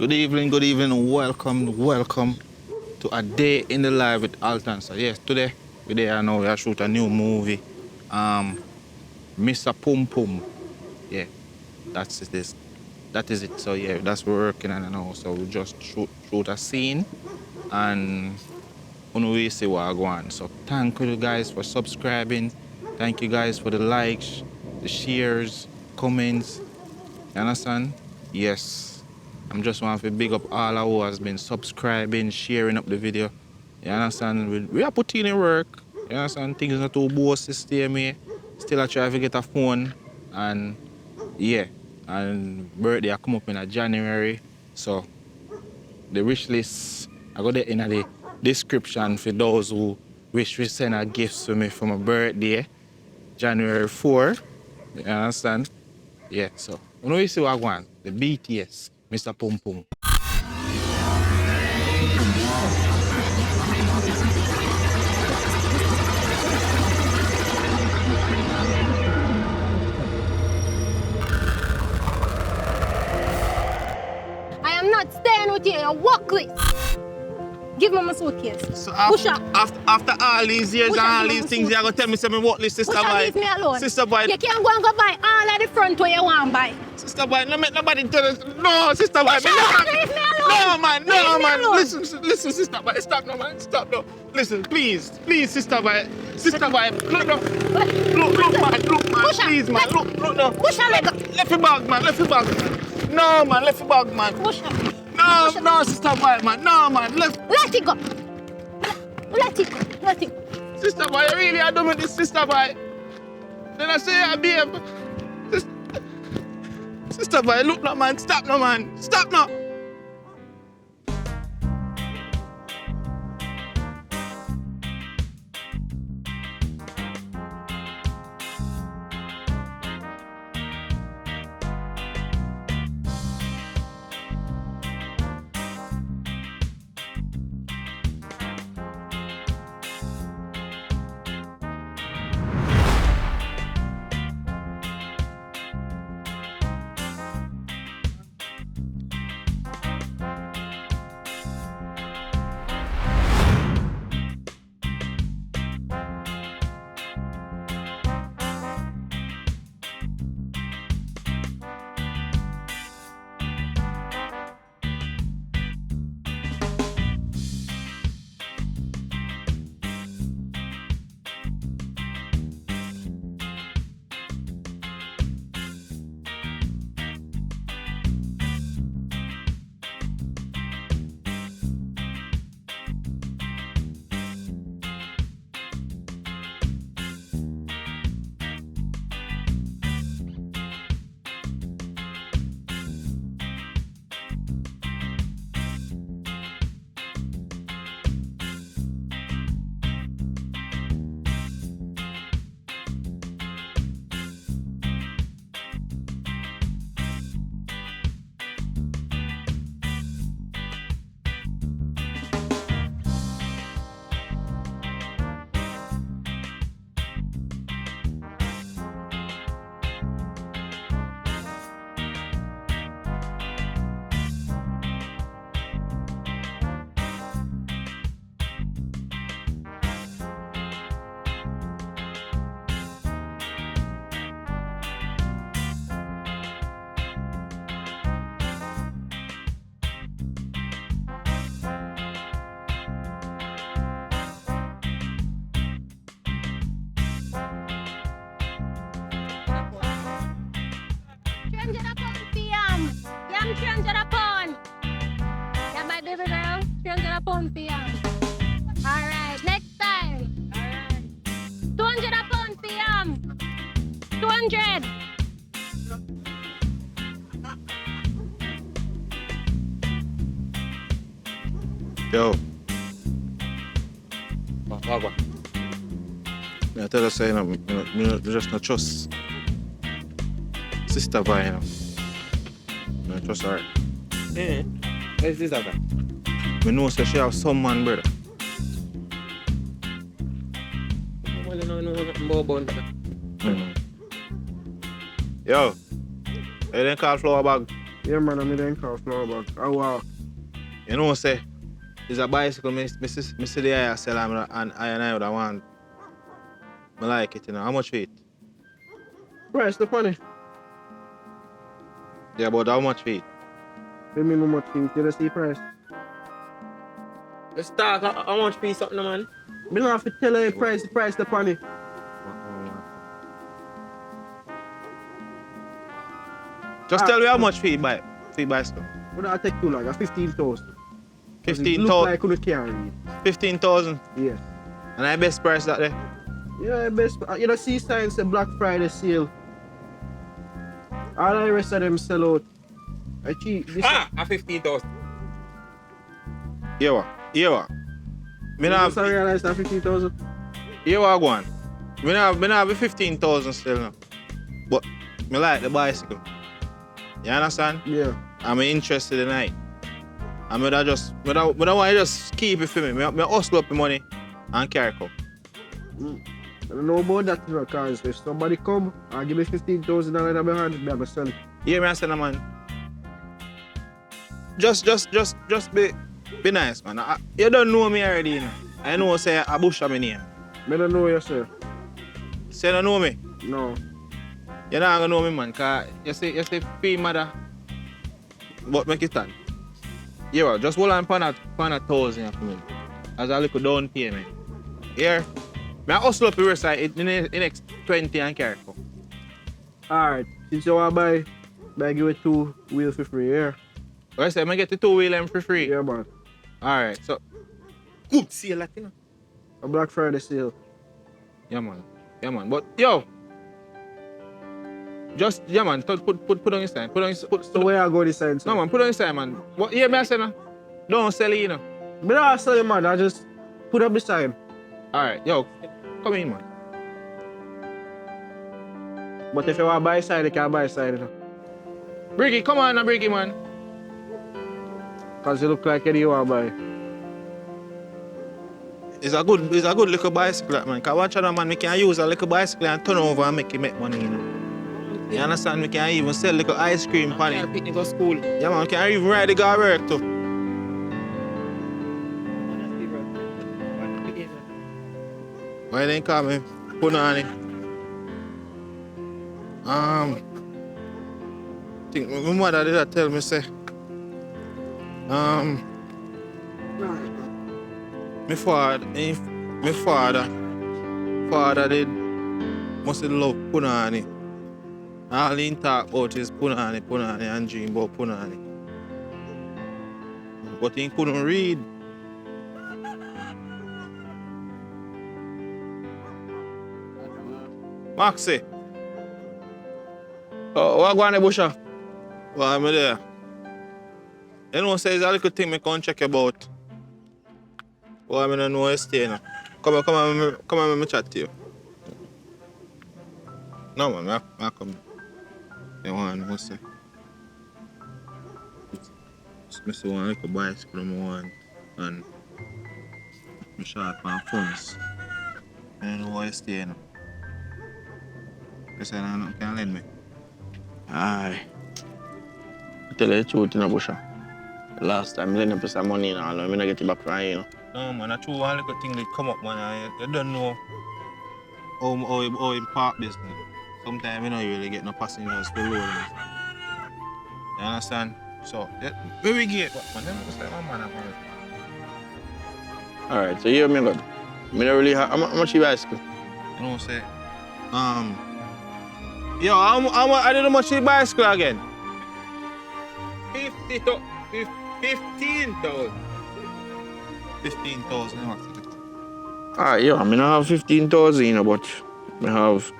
Good evening, welcome to a day in the life with ALTON. So yes, today we are shoot a new movie, Mr. Pum Pum. Yeah, that's it is. That is it. So yeah, that's what we're working on now. So we just shoot a scene and we see what I go on. So thank you guys for subscribing. Thank you guys for the likes, the shares, comments. You understand? Yes. I'm just want to big up all who has been subscribing, sharing up the video. You understand? We are putting in work. You understand? Things not too boss system here. Still I try to get a phone. And yeah. And birthday I come up in January. So the wish list I got it in the description for those who wish to send a gift to me for my birthday. January 4. You understand? Yeah, so you know you see what I want? The BTS, Mr. Pum Pum. I am not staying with you, you're workless. Give me my suitcase. So Push up. After all these years Push and up, all give me these my things, you're going to tell me something what this sister Push up, boy? leave me alone. Sister boy. You can't go and go buy all of the front where you want to buy. Sister boy, no make nobody tell us. No, sister boy. Push up, leave me alone. No, man, no, Leave me man. alone. Listen, sister boy. Stop no, man. Stop no. Listen, please, sister boy. Sister boy, look, no. Look, man, Push up. please, man. Look, no. Push up, let go. Left your bag, man. No, man, left your bag, man. Push up. No, sister boy, man. No, man, left. Let it go. Let it go. Let it go. Sister boy, you really are doing with this, sister boy. Then I say, I behave. Sister boy, look no, man. Stop no, man. Stop no. £300. Yeah, my baby girl. £300 for you. Alright, next time. Alright. £200 for you. 200. Yo. Wagwan. I tell her say, you just not trust sister boy, you know. You don't trust her. Yeah. Where's this other? I know say she have some man, brother. Well, you know nothing about that. Yo. You didn't call flower bag. Yeah, man, I'm in the car floor, but I walk. You know, say, it's a bicycle, me see the eye sell and I would want. I like it, you know. How much for it? Price the funny. Yeah, but how much for it? Let me know much things. You see price. Let's talk. How much piece something, man? Me not have to tell her the price the funny. Just tell me how much for it buy bicycle. But I'll take too long. 15,000. It 15,000. look like you can't read. 15,000. Yes. And I best price that there. Yeah, best. You know, see signs the Black Friday sale. All the rest of them sell out. I cheap. This A 15,000. Yeah, what? Yeah, what? Me not I realize that 15,000. yeah, what go on? Me not have 15,000 still now. But me like the bicycle. You understand? Yeah. I'm interested in it. And me don't want to just keep it for me. Me hustle up the money and carry it. I don't know about that, you know, because if somebody come and give me $15,000 in my hand, I'm gonna sell it. Yeah, me I say, no, man. Just be nice, man. You don't know me already, you know. I know say a bush of my name. I don't know yourself. Say you don't know me. No. You're not gonna know me, man, cause you say fee mother. But make it stand. Yeah, well, just hold on for a 1,000 for me. As a little down payment. Here. I hustle up the rest of it in the next 20 and carry it. Alright, since you want to buy give it 2 wheels for free, yeah? I say, I get the 2-wheel for free. Yeah, man. Alright, so. Good, see you Latino. A Black Friday sale. Yeah, man. Yeah, man. But, yo. Just, yeah, man. Put on your sign. So where I go this side? No, man. Put on your sign, man. What? Yeah, me I say, no. Don't sell it, you know. But I sell you, man. I just put up the sign. Alright, yo. Come in, man. But if you want to buy side, you can buy side, you know. Briggy, come on now, Briggy, man. Because you look like you want to buy. It's a good little bicycle, man. Cause watch out, man, we can use a little bicycle and turn over and make money, you know. You understand? We can even sell little ice cream on it. Picnic go school. Yeah, man, we can even ride the car work too. Why they call me Punanny? Think my mother did tell me say, my father did must love Punanny. All he talk about is Punanny and dream about Punanny. But he couldn't read. Maxie. Oh, what go on the bush? Well, I'm there. You know, say it's a little thing I can check about. Well, I don't know where you stay now. Come on, let me chat to you. No, man, I come. You want to know, say? I see one little bicycle I want, and I'm short on funds. I don't know where you stay now. You say you can lend me? Aye. I tell you the truth, you know, Busha. Last time, I lent up some money, and I'm not get it back from you, know. No, man, I true one little thing that come up, man. You don't know how in park business. Sometimes you don't really get no passengers to load. You understand? So, where we get what, man? Them just like my man. Alright, so you hear me good. I don't really have, how much you bicycle? You know, say, yo, I did how much you bicycle again? 15,000. 15,000, how much? Alright, yo, I don't have 15,000, you know, but I have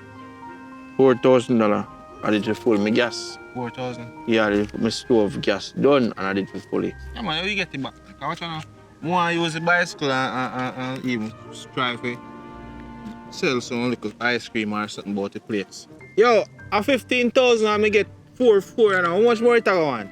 $4,000. I did it full, my gas. 4,000? Yeah, I did my stove gas done, and I did it fully. Yeah, man, how you get it back? Because I want to use the bicycle and even try to sell some little ice cream or something about the place. Yo, at 15,000 I may get 4 and how much more it go on?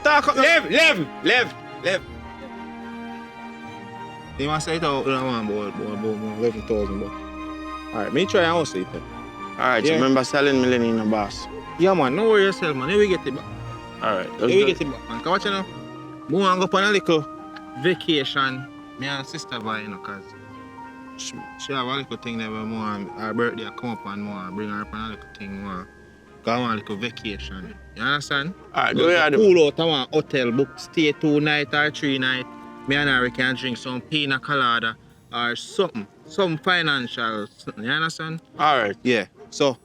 talk up. Lev. You want to say it out? No, man, about 11,000, but. Alright, me try and also it. Alright, so Yeah. remember selling million boss. Yeah, man, no worry yourself, man. Here we get it back. Alright, Here we get it back, man. Come watch you now. We want to go on a little vacation. Me and sister boy, you know, cause she have a little thing there where more her birthday come up and more bring her up on a little thing more. Go on a little vacation. You understand? Alright, So do you do? cool out, I want hotel book, stay 2 nights or 3 nights. Me and her can drink some pina colada or something. Some financial, something, you understand? Alright. Yeah. So,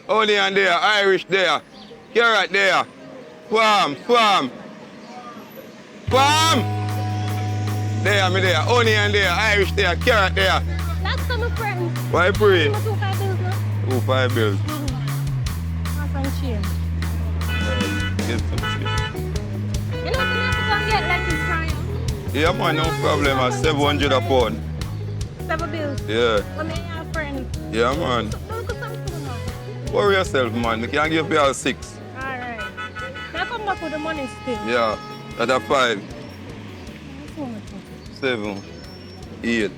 Onion there, Irish there, carrot there, farm. There, me there, onion there, Irish there, carrot there. That's my friend. Why pray? I'm 2 bills now. Oh, 5 bills. That's some change. Get some shit. You know, I'm going to get lettuce from you. Yeah, man, no problem. At 700 a pound. 7 bills. Yeah, When me and your friend. yeah, man. Look at something now. Worry yourself, man. We can give you all 6. Alright. Now come back with the money still. Yeah, that's a 5, That's how much. 7, 8,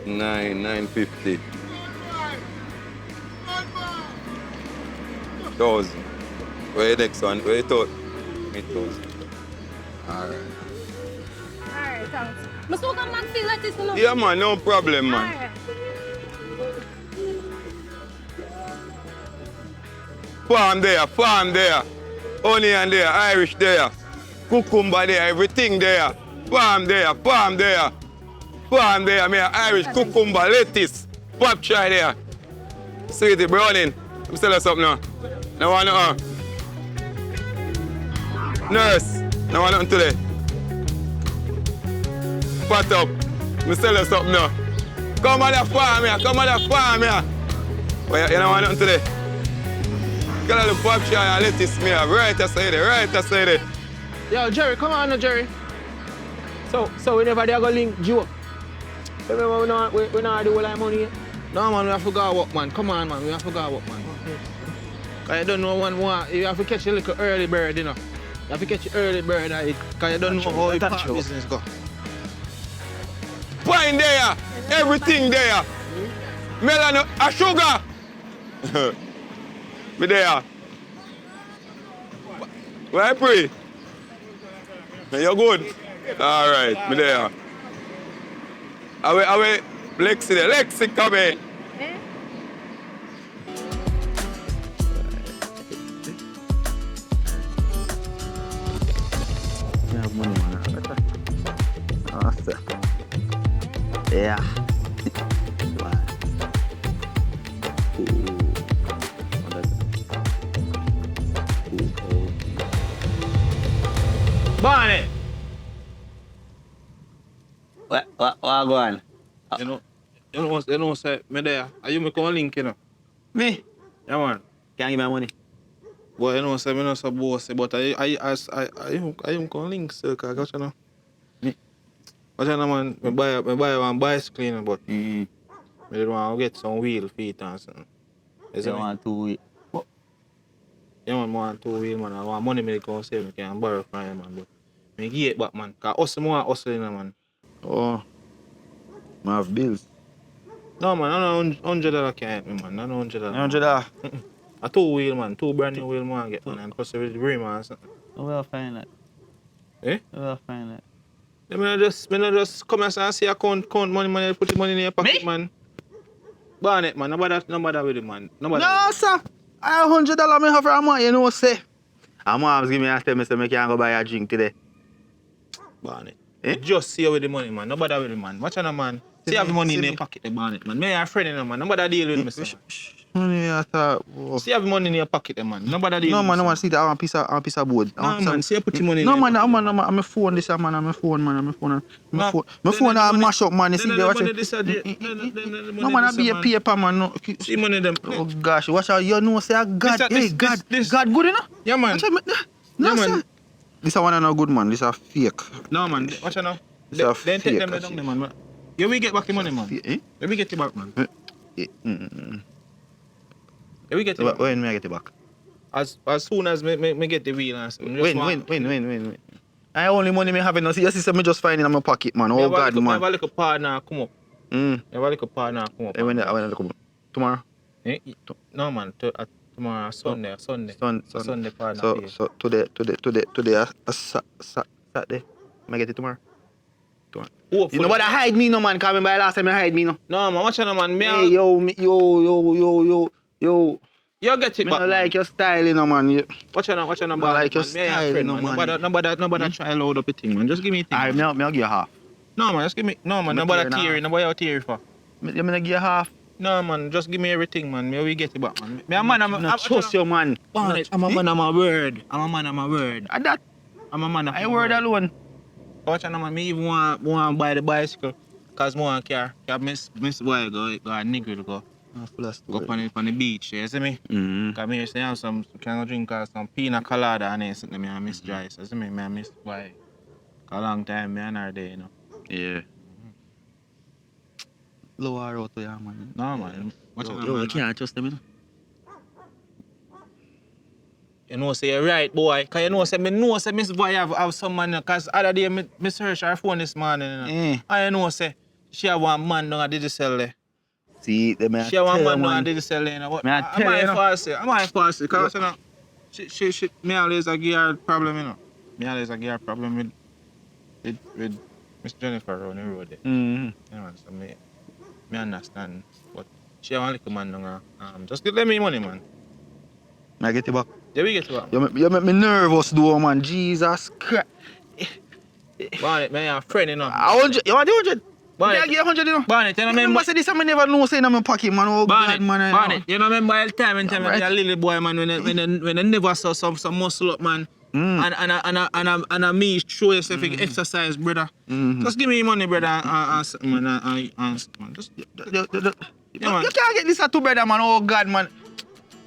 9, 950. 1,000. Where the next one? Where you thought? 8,000. alright. Alright, thanks. I still come back feel like this, you know? Yeah, man, no problem, man. Alright. Farm there. Onion there, Irish there. Cucumber there, everything there. Farm there. Me Irish cucumber, lettuce, pop chai there. Sweetie, browning. I'm selling something now. No one Nurse, no one nothing today. Pot up. I'm selling something now. Come on the farm here. Well, you don't want nothing today. Got a little pop chai and lettuce me have. Right aside there. Yo, Jerry, come on now, Jerry. So we never there go link joke. Remember we not do all that money yet? No, man, we have to go work, man. Come on, man, we have to go work, man. Cause you don't know one more. You have to catch a little early bird, you know. You have to catch an early bird, cause you don't know how your part business go. Wine there, everything there. Melon, a sugar. Me there. Where I pray? You good? All right, me there. Awe, Lexi there. Lexi, come in. Eh? You have money, man. After. Yeah. Barney! What go on? You know, say, me there. Are you make a link, you know? Me? Yeah, man. Can't give me money. But you know, say, me not so boss, but I can link, still, cause I got you know. Me? But you know, man, me buy one bicycle, you know, but Mm. I just want to get some wheel feet and something. You see You me? want 2 weeks. Yeah, man, I want 2 wheel, man. I want money, me can save, me can borrow from you, man. But me give it back, man. Cause hustle, more hustle, you know, man. Oh. I have bills. No, man, I know $100 can't help me, man. I know $100. $100. A 2 wheel, man. 2 brand new wheel, man, I get, man. And plus with the rim and something. We will find that. Eh? We will find that. Then me not just come and say account money, put the money in your pocket, Me? man. Barnett, man. Nobody with it, man. Nobody. No, sir. I have $100 me have for a month, you know, say. And mom give me a tell me say me can't go buy a drink today. Barnett. Eh? You just see you with the money, man. Nobody with it, man. Watch out, man. See, have the money in your pocket, the Barnett, man. Me and friend, you know, man. Nobody deal with me, sir. Money, I thought. Oh. See, have the money in your pocket, man. Nobody deal No, with man, me, no, man, sir. see that I want a piece of board. I No, want man. some- See, you put the money in No, your man, pocket, man, I'm a phone this, man. I'm a phone, man. No. My phone Then I the mash up, man. You see, then they the watch money it. this a day. Then the No, money man, I this be a a man. paper, man. No. See money them. Oh, gosh, watch out. You know, say God. Hey, God. God good enough? Yeah, man. Watch out, no, Yeah, man. sir. This one no good, man. This a fake. No, man. Watch out now. It's a Then take fake, them down, man. You will get back the money, man. Eh? You will get it back, man. Eh, mm. You will get it back. When may I get it back? As soon as me get the wheel and something. When. I only money me having. You see, me just finding in my pocket, man. Oh God, Me man. have a little partner come up. Mm. Me have a little partner come up. When I look tomorrow. Eh? No man, tomorrow Sunday. Sunday partner. So today, Saturday. I get it tomorrow. You know what? I hide me, no man. Coming by last time, I hide me, no. No man, watch out, man. Hey, yo. You get it Me back. not like your style, you know, man. Watch out, I like your style, friend, no, man. man. Nobody try load up a thing, man. Just give me a thing. Alright, man. me I'll give you half. No man, just give me. No man, Me nobody tear teary. now. Nobody out teary for. Me give you half. No man, just give me everything, man. Me we get it back, man. Me a man, I'm not trust you, man. I'm a man of my word. I'm a man of my word. And that, I'm a man of I my word alone. Watch out, man. Me even want buy the bicycle. Cause me want car. Miss boy go a nigga to go. Full of Go on the beach, you see me? Mm-hmm. Cause me say have some kind of drink or some pina colada and then something me I miss Joyce. You see me? Me I miss boy. A long time me and her there, you know. Yeah. Lower out to you, man. No man. Watch out, Yo, man. I can't trust them, you know. You know say you're right, boy. Cause you know say Miss Boy have some man. Cause other day me search her phone this morning, you know. And you know say she have one man down at Digicel there. See, they may She have one tell man you, down at man. Digicel there, you know. Me I tell you, you know. Am I false? Cause you know, she me always a give her problem, you know. Me always a give her problem with Miss Jennifer on the road there. Mm-hmm. You know, so me understand. But she have one little man down there. Just give me money, man. I get it back. Yeah, we get to that. You make me nervous, though, man. Jesus Christ. Barnett, man, a friend, you know. 100. You want the 100? Barnett. Yeah, give 100, you know. Barnett, you know Remember, remember? say this, I never know, say in my pocket, man. Oh, Barnett, God, man. Barnett, you know remember all the time when Right. a little boy, man, when they never saw some muscle up, man. And me show yourself you exercise, brother. Just give me money, brother, and something, man, and just, You man. can't get this at two, brother, man. Oh, God, man.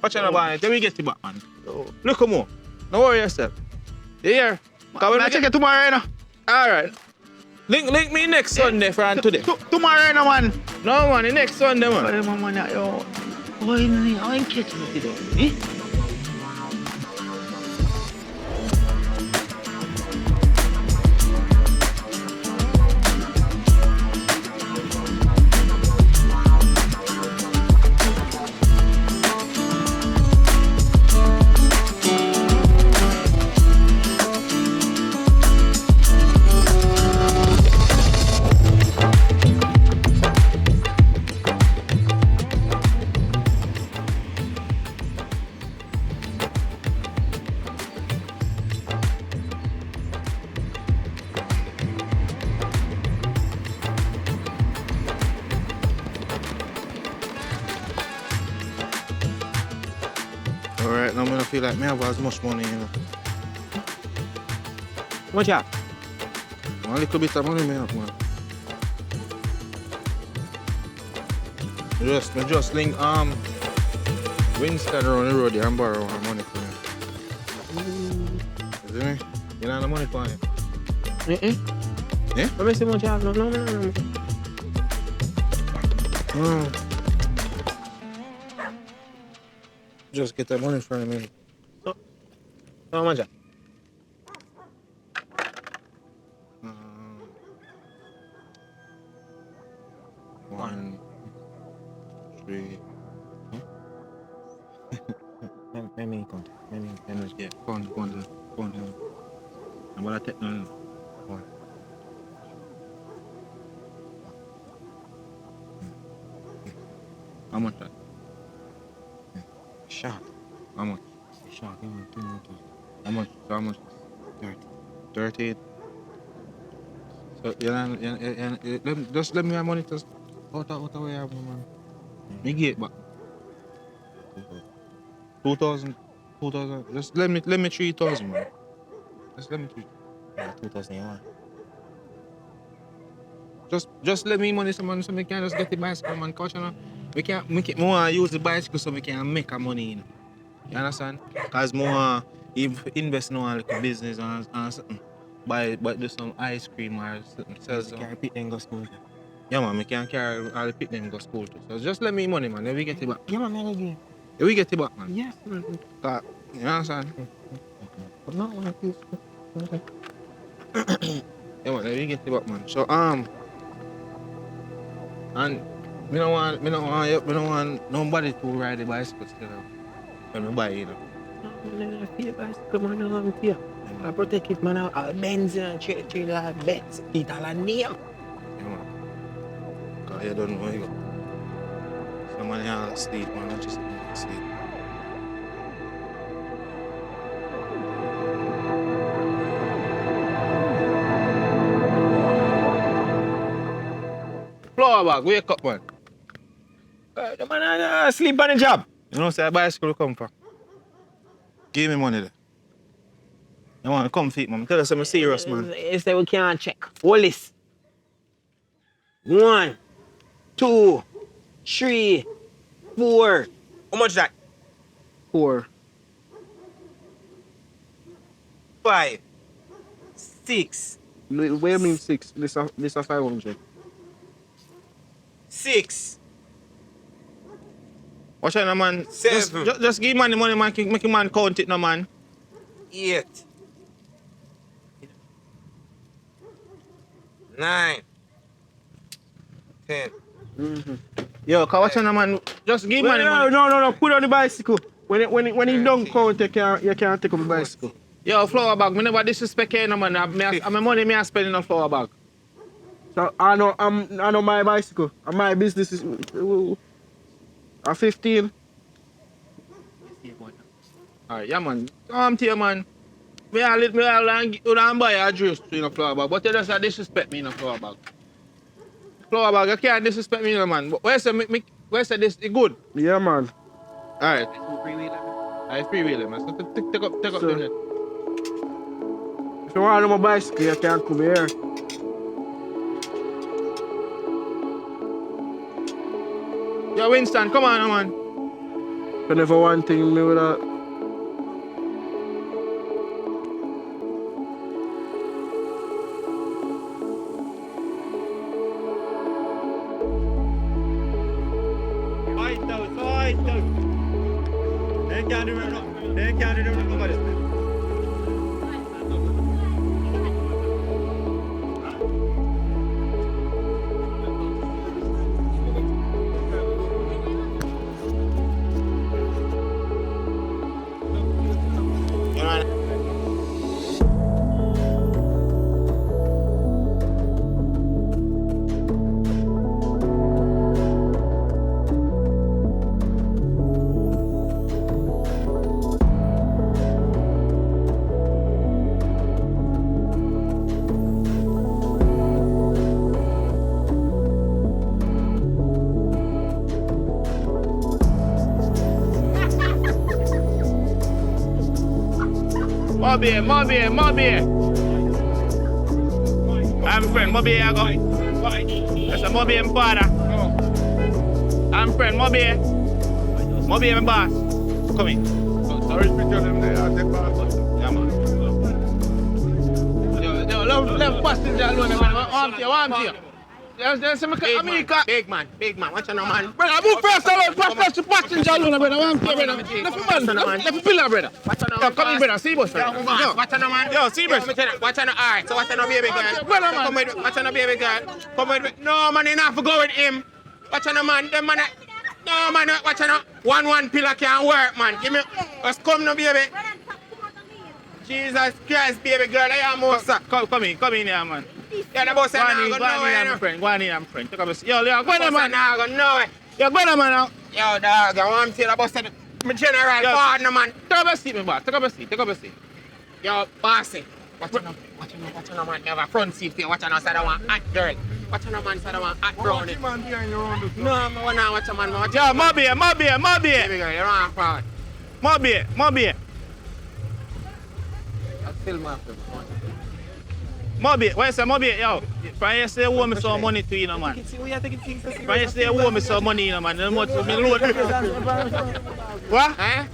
watch out, Barnett, then we get it back, man. Look, come on. Don't worry yourself. You hear? I'll check it tomorrow, you know. Alright. Link me next Sunday for today. Tomorrow, you know, man. No, man, the next Sunday, man. Oh, man, yo. Boy, I ain't catching it today. Alright, now I feel like me have as much money, you know. Watch out. A little bit of money, me have, man. Me just link Winston around the road there and borrow our money for him. You see me? You know the money for him. Yeah? Let me see much out. No. Just get that money from him, man. How much? 1, 3. Let me count. Yeah, go on. I'm gonna take no. One. How much that? Shot. How much? Shot. You want 2 more. How much? How much? 30. So just let me have money just out of where I have, man. Me get back. 2,000. Just let me 3,000, man. Just let me 3. Yeah, 2,000 you want. Just let me money, so man, so we can just get the bicycle, man. Cause you know, we want to use the bicycle so we can make our money, you know. You understand? Cause more invest in a little business and something. Do some ice cream or something. Sell some. Can I repeat then go school? Yeah, man, we can carry all the pick them go school too. So just let me money, man. Then we get it back. Yeah, man, give you. Yeah, we get it back, man. Yes, man. You understand? But not like this. Yeah, man, we get it back, man. So, and me don't want nobody to ride the bicycle still. When we buy, you know. I feel bicycle, man. I'm here. I protect it, man. I'll Benz and trade like Benz. It all a name. Yeah, man. Cause you don't know you go. Somebody can't sleep, man. I just can't sleep. Flower bag, wake up, man. The man sleep on the job. You know, say a bicycle come for. Give me money there. You want to come feet, man. Tell us I'm serious, man. You say we can't check. Hold this. 1, 2, 3, 4. How much that? 4. 5, 6, What do you mean 6? This a 500. 6. Watch out, man. 7. Just give man the money, man. Make a man count it, no, man. 8, 9, 10. Yo, cause watch out, man. Just give man the money. No. Put on the bicycle. When he don't count, you can't take up the bicycle. Yo, flower bag. Me never disrespect you, no, man. I'm money me I spend in a flower bag. So I know my bicycle. And my business is a 15. Alright, yeah, man. Come to you, man. Me all buy a juice in a flower bag, but you just disrespect me in a flower bag. Flower bag, you can't disrespect me, no, man. But where say this is good? Yeah, man. Alright. I freewheel, man. So take up So- the net. If you want my bicycle, you can't come here. Yo, Winston, come on, man. If never one thing me with that. Mobby. I'm friend, Mobby, I go. That's a Mobby and father. I'm friend, Mobby. Mobby and boss. Come in. Sorry, picture them there. I'll take back. Yeah, man. Yo, left passenger alone, man. Warm to you. There's some America. Big man. Watch out, man. Brother, move first alone. Passenger alone, brother. Warm to you, brother. Left pillar, brother. Watch out, Yo, come in, brother. See bus, Yo, brother. watch out, man. Yo, see bus. Watch out, alright. So watch out, baby girl. Brother, man. Come with, watch out, baby girl. Come with. No, man, you have to go with him. Watch out, man. Them man. No, man. Watch out. One pillar can't work, man. Give me. Let's come now, baby. Jesus Christ, baby girl. I am most. Come in here, man. Yeah, the boss said, Go nah, on go in, nowhere. my friend. Go on in, I'm friend. Take up a seat. Yo, go on in, Man, man. nah, go nowhere. Yo, go on, man. Now. Yo, dog, I want to see the boss said, my general Yo. partner, man. Take up a seat, my boss. Take up a seat. Yo, bossy. Watch out, man. Never front seat for you. Watch out, side I want hot girl. Watch out, man, side I want hot brownie. Man behind your own. No, man, watch out, man. Watch Yo, out. Mobby. Baby girl, you're wrong, proud. Mobby. I'll film my film. Mobby. Where's the Mobby? Yo, from yesterday, owe me some money to you, know, man. See, we are taking things serious. From yesterday, owe me some money, you know, man. Me load. What? Eh?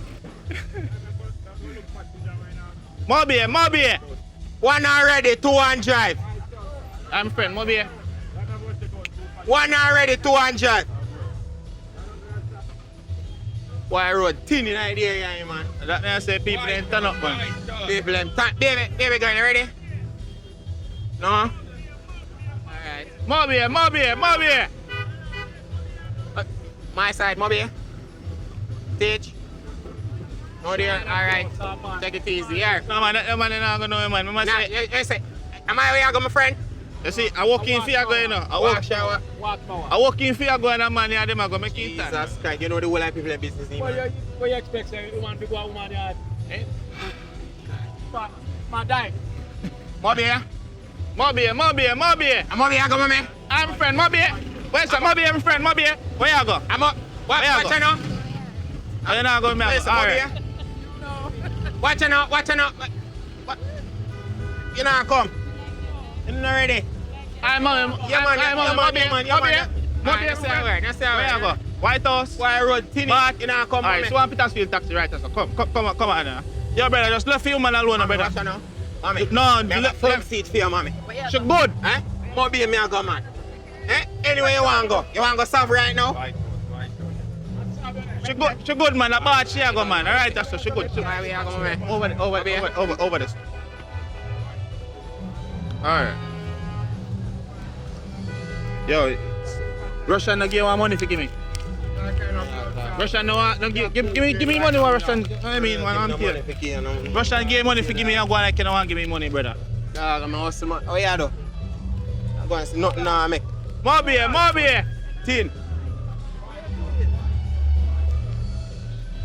Mobby. One already, 2 on drive. I'm friend, Mobby. One already, 2 on drive. Why road thin in the area, yeah, man. That means say people ain't turn up, man. People them turn. Baby girl, you ready? No? Alright. More beer, more beer, more beer. My side, Moby. Stage. No there, alright. Take it easy, here. No man, that man not gonna know man. I must Nah, say, you say, am I where you go, my friend? you see, I walk in for you go, you know. Walk shower. I walk in for you go and that man here, them I go make it time. Jesus Christ, you know the whole of people in business, man. What you expect, sir? You want to go a woman yard? Eh? Man, die. More beer. More beer, more beer, more beer. I'm over here, go, mommy. I'm friend, more beer. Where's that? More beer, my friend, more beer. Where you go? I'm up. Watch Where you you now. Where you not going, man? Listen, All Moby, right. watch you now, watch you now. You know, come. You not ready? I'm on, Yeah, man, I'm yeah, on, man, more beer, yeah, man, more beer. More Alright, beer, that's all right, that's all Where you right. go? White House. Why road thin? But, You know, come, alright, mommy. so one Petersfield taxi right, so come on now. Yo, brother, just left you man alone, brother. Watch you now. Mommy. No, Me have a front seat for you, mommy. she good. Eh? Moby, me a go, man. Eh? Anyway you want to go? You want to go south right now? She good, man. A bad she a go, man. Alright, that's so she good. Why we are going, man? Over this. Alright. Yo, Russian no give one money for give me. Russian no give me money what Russian. I mean, when I'm here. Russian give money for give me. I go like you don't want give me money, brother. Dog, I'm hustle, man. Oh, yeah, though. I'm going to say nothing now, make. More beer, more beer. Tin.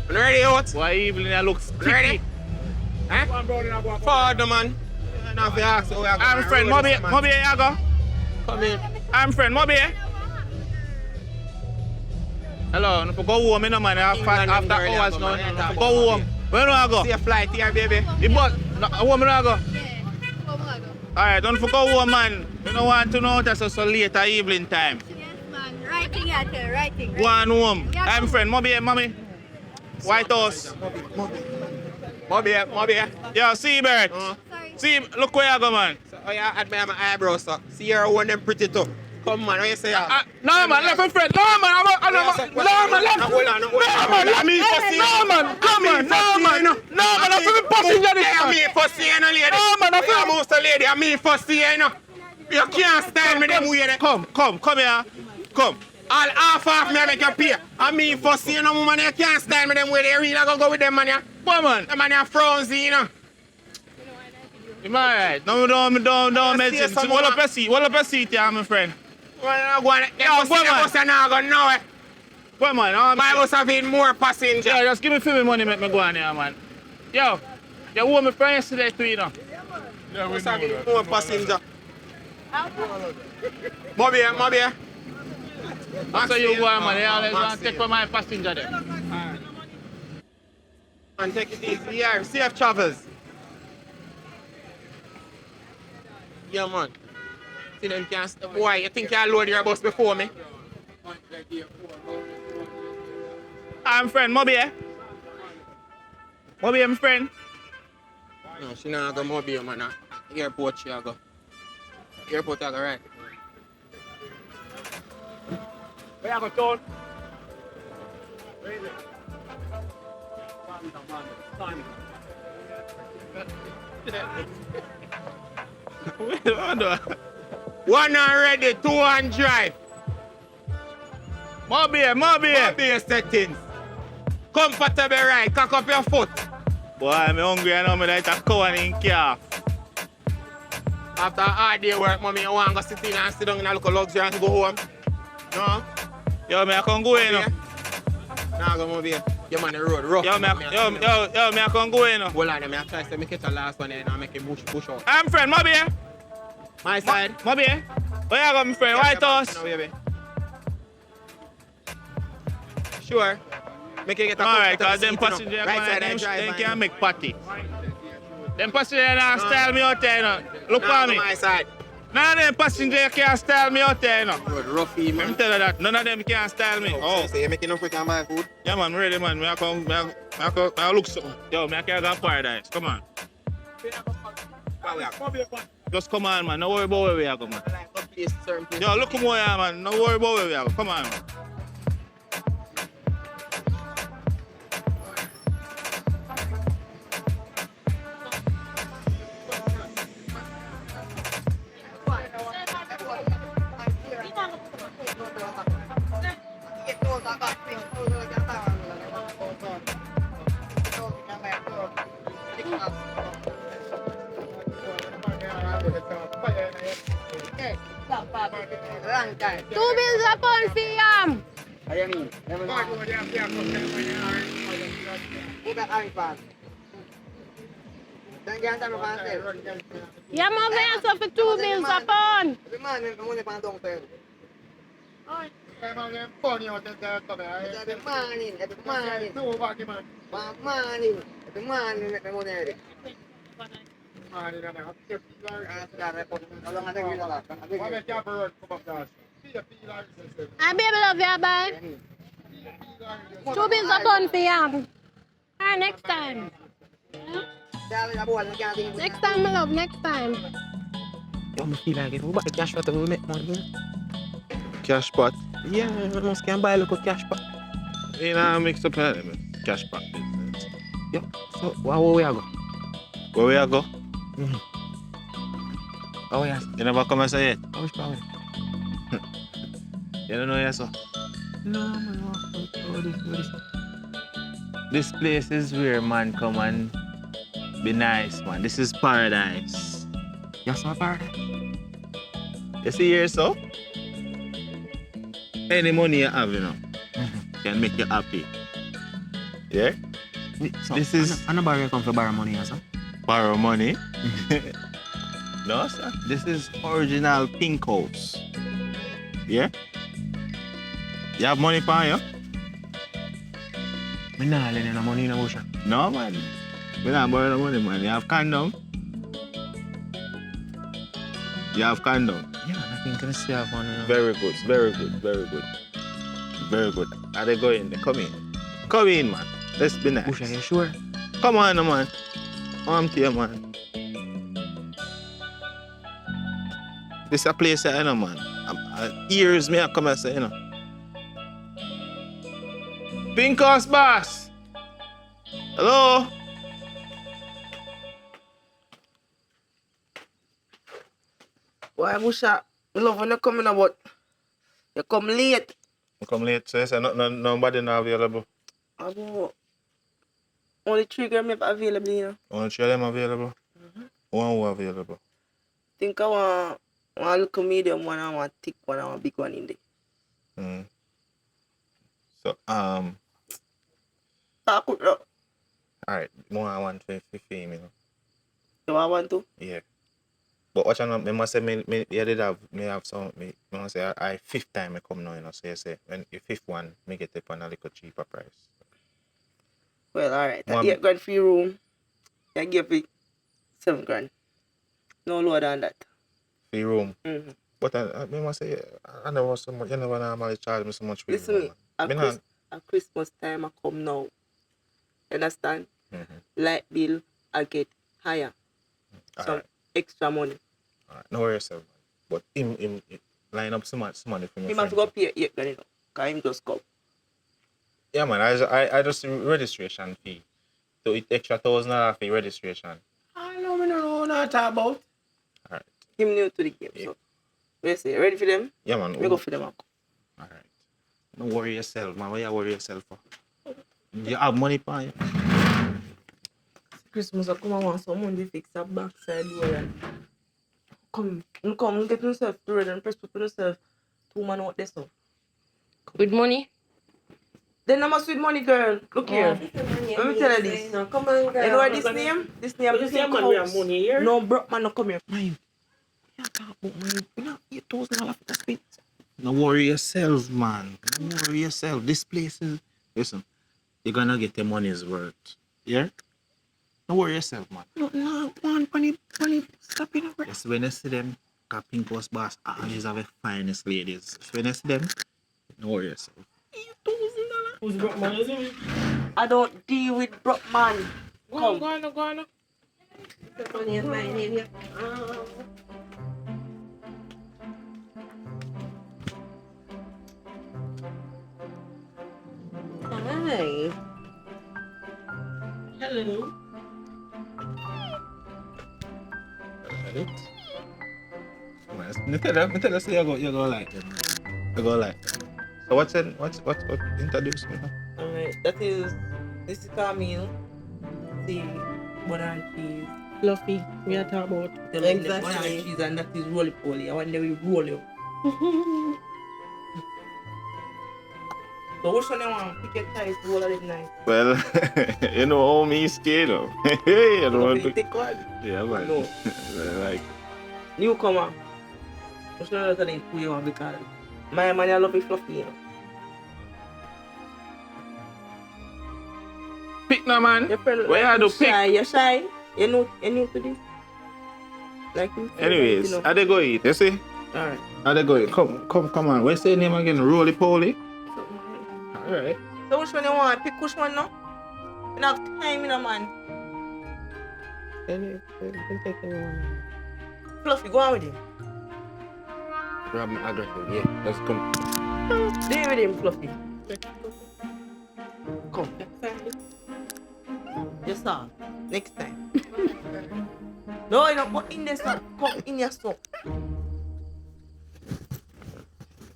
You ready, out? Why evening I look sticky? Ready? Eh? Father, man. Now if you ask, oh, I'm friend, more beer, you go. Come in. I'm friend, more beer. Hello, no go home, no man. After hours now, go home. Where do I go? See a flight here, baby. The bus, home I go. Yeah. Alright, don't forget home, man. You don't want to know that's so late at evening time. Yes, man. Writing out here, writing. Go on home. I'm friend, mommy. White House. Moby. Yo, Seabird. Sorry. See, look where you go, man. So, oh, yeah, admire my eyebrows, so. See your one them pretty too. Come, man, what you say? No, man, left my friend. No, man, no, man, left. Hold on. No, man, let me no, man, come on, no, man, I'm for passenger this I time. mean, first see you, no, lady. No, man, I'm I'm most a lady. I mean, first see you, no. You can't stand me them way there. Come here. Come. All half me I make you pay. I mean, first see you, no, woman, you can't stand me them way there. You really gonna go with them, man, yeah? Come on. Them man, you frownsy, you know. Am I right? No, don't mention. What up your seat, yeah, my friend. Well, go on. Yo, go on, man. Bus are not going nowhere. Come on, My bus have been more passengers. yeah, just give me 50 money, make me go on here, man. Yo, you owe me friend yesterday too, you know. Bus have been more passengers. Moby. That's how you go on, man. You always want to take for my passenger there. And take it easy here. Safe travels. Yeah, man. See them can't stop. Why? You think you load your bus before me? I'm friend, Moby. Moby, my friend. No, she not go Moby, man. Airport she go. Airport I go, right? Where you go, Ton? One and ready, two and drive. Moby. Moby settings. Comfortable ride, cock up your foot. Boy, I'm hungry and I'm like a cow in calf. After a hard day work, mommy, you want to go sit in and sit down in a little luxury and go home? No? Yo, me I can go in. Nah, go Moby. You man the road rough. Yo, me I can go in. Hold on, me I try to make it the last one and I make it push out. I'm friend, Moby. My side. Moby. Where you go, my friend? White House. No, baby. Sure. Make it get a Alright, comfortable cause them seat, you know. passengers Right side and drive. they can't make patty. Them passengers can't style me out there, you know. Look for me. My side. None of them passengers can't style me out there, you know. Road roughy, Let man. me tell you that. None of them can style me. Oh. So you making enough we can buy food? Yeah, man, ready, man. I look so. Yo, I can't go to paradise. Come on. Just come on, man. No worry about where we are, man. Like a place, certain place. Yo, look more here, man. No worry about where we are. Come on, man. 2 bills a pound for yam. Yam over here so for 2 bills a pound. I baby love you, bye. 2 bills a pound for yam. Alright, next time. Next time, my love, next time. Yo, I feel like if we buy the cash pot, we will make money. Cash pot. Yeah, we must can buy a little cash pot. You know, mix up cash pot business. Yeah, so where we go? Where we are go? Oh, yes. You never come and say it? Oh, which part? You don't know yes, sir? No, man, what this? This place is where man come and be nice, man. This is paradise. Yes, my paradise. You see here, so? Any money you have, you know, can make you happy. Yeah? So, This is- I know borrow come for borrow money, yes, sir. Borrow money? No, sir. This is original pink house. Yeah? You have money for you? Me nah lend you no money in the ocean. No, man. We not borrow no money, man. You have condom? You have condom? Yeah, I think I still have money. Very good, very good, very good. Very good. Are they going? Come in. Come in, man. Let's be nice. Ocean, you sure? Come on, man. Arm to you, man. This a place, you know, man. Ears me I come and say, you know. Pink House boss. Hello? Why, Busha? I love when you come in, but you come late. You come late, so you say nobody not available. About only 3 girls available, you know. Only 3 of them available? One who available. Think I want a little medium one, I want a thick one, I want a big one in there. So, Talk with you. alright, more I want for fame, you know. You want to? Yeah. But watch out, I must say, me have some, me must say, I 5th time I come now, you know, so you say, when the 5th one, me get it on a little cheaper price. Well, alright. Mom. 8 grand for your room. I give it 7 grand. No lower than that. Free room. Mm-hmm. But I must say, I never so much, you never normally charge me so much for Listen room, me, man. at Christmas time I come now. Understand? Mm-hmm. Light bill I get higher. Some Alright, extra money. alright. No worry yourself, man. But him line up some money for me. He must go pay 8 grand, you know. Because him just come. Yeah, man, I just registration fee. So it extra $1,000 for registration. I know, me no know what talk about. Alright. Him new to the game, Yeah. so. What you say? Ready for them? Yeah, man. Me go for them. Alright. Don't worry yourself, man. What you worry yourself for? You have money for you. Christmas I come and want some money to fix that backside door and come get yourself ready and press put yourself 2 man out there so. With money? Then I must with money, girl. Look here. Let me tell you this. Come on, girl. You know what this name? This name is man we have money here. No broke man no come here. Man, you talk about money. You know, $8,000 for that spit. Don't worry yourself, man. Don't worry yourself. This place is... Listen, you're gonna get your money's worth. Yeah? Don't worry yourself, man. No, man, money, stop it. Yes, when you see them, got Pink House boss, always have the finest ladies. When you see them, don't worry yourself. Who's broke man, is it? I don't deal with broke man. Go on. The money is mine, baby. Hi. Hello. Me tell you, say you go like them. You go like them. So what introduce me now? Alright, this is Camille. See, butter and cheese. Fluffy. We are talking about. Butter and cheese and that is roly poly. I want them to roll you. So which one you want? Pick your choice, all of them nice. Well, you know how me scared of. Hey, I don't want to. Take one. Yeah, man. No. Like, Newcomer. Which one of them who you want because my man I love it fluffy, you know. pick no man. You feel Where I do shy, pick? you're shy. You new to this. Like you feel Anyways, like, how they go eat? You see? Alright. How they go eat? Come on. What's your name again? Roly Poly? Alright. So which one you want? Pick which one now? You don't have time, you know, man. You can take anyone. Fluffy, go on with him. Grab my aggressive, yeah. Let's come. Stay with him, Fluffy. Come. Yes, sir. Next time. No, you don't put in there, sir. Come in your stuff.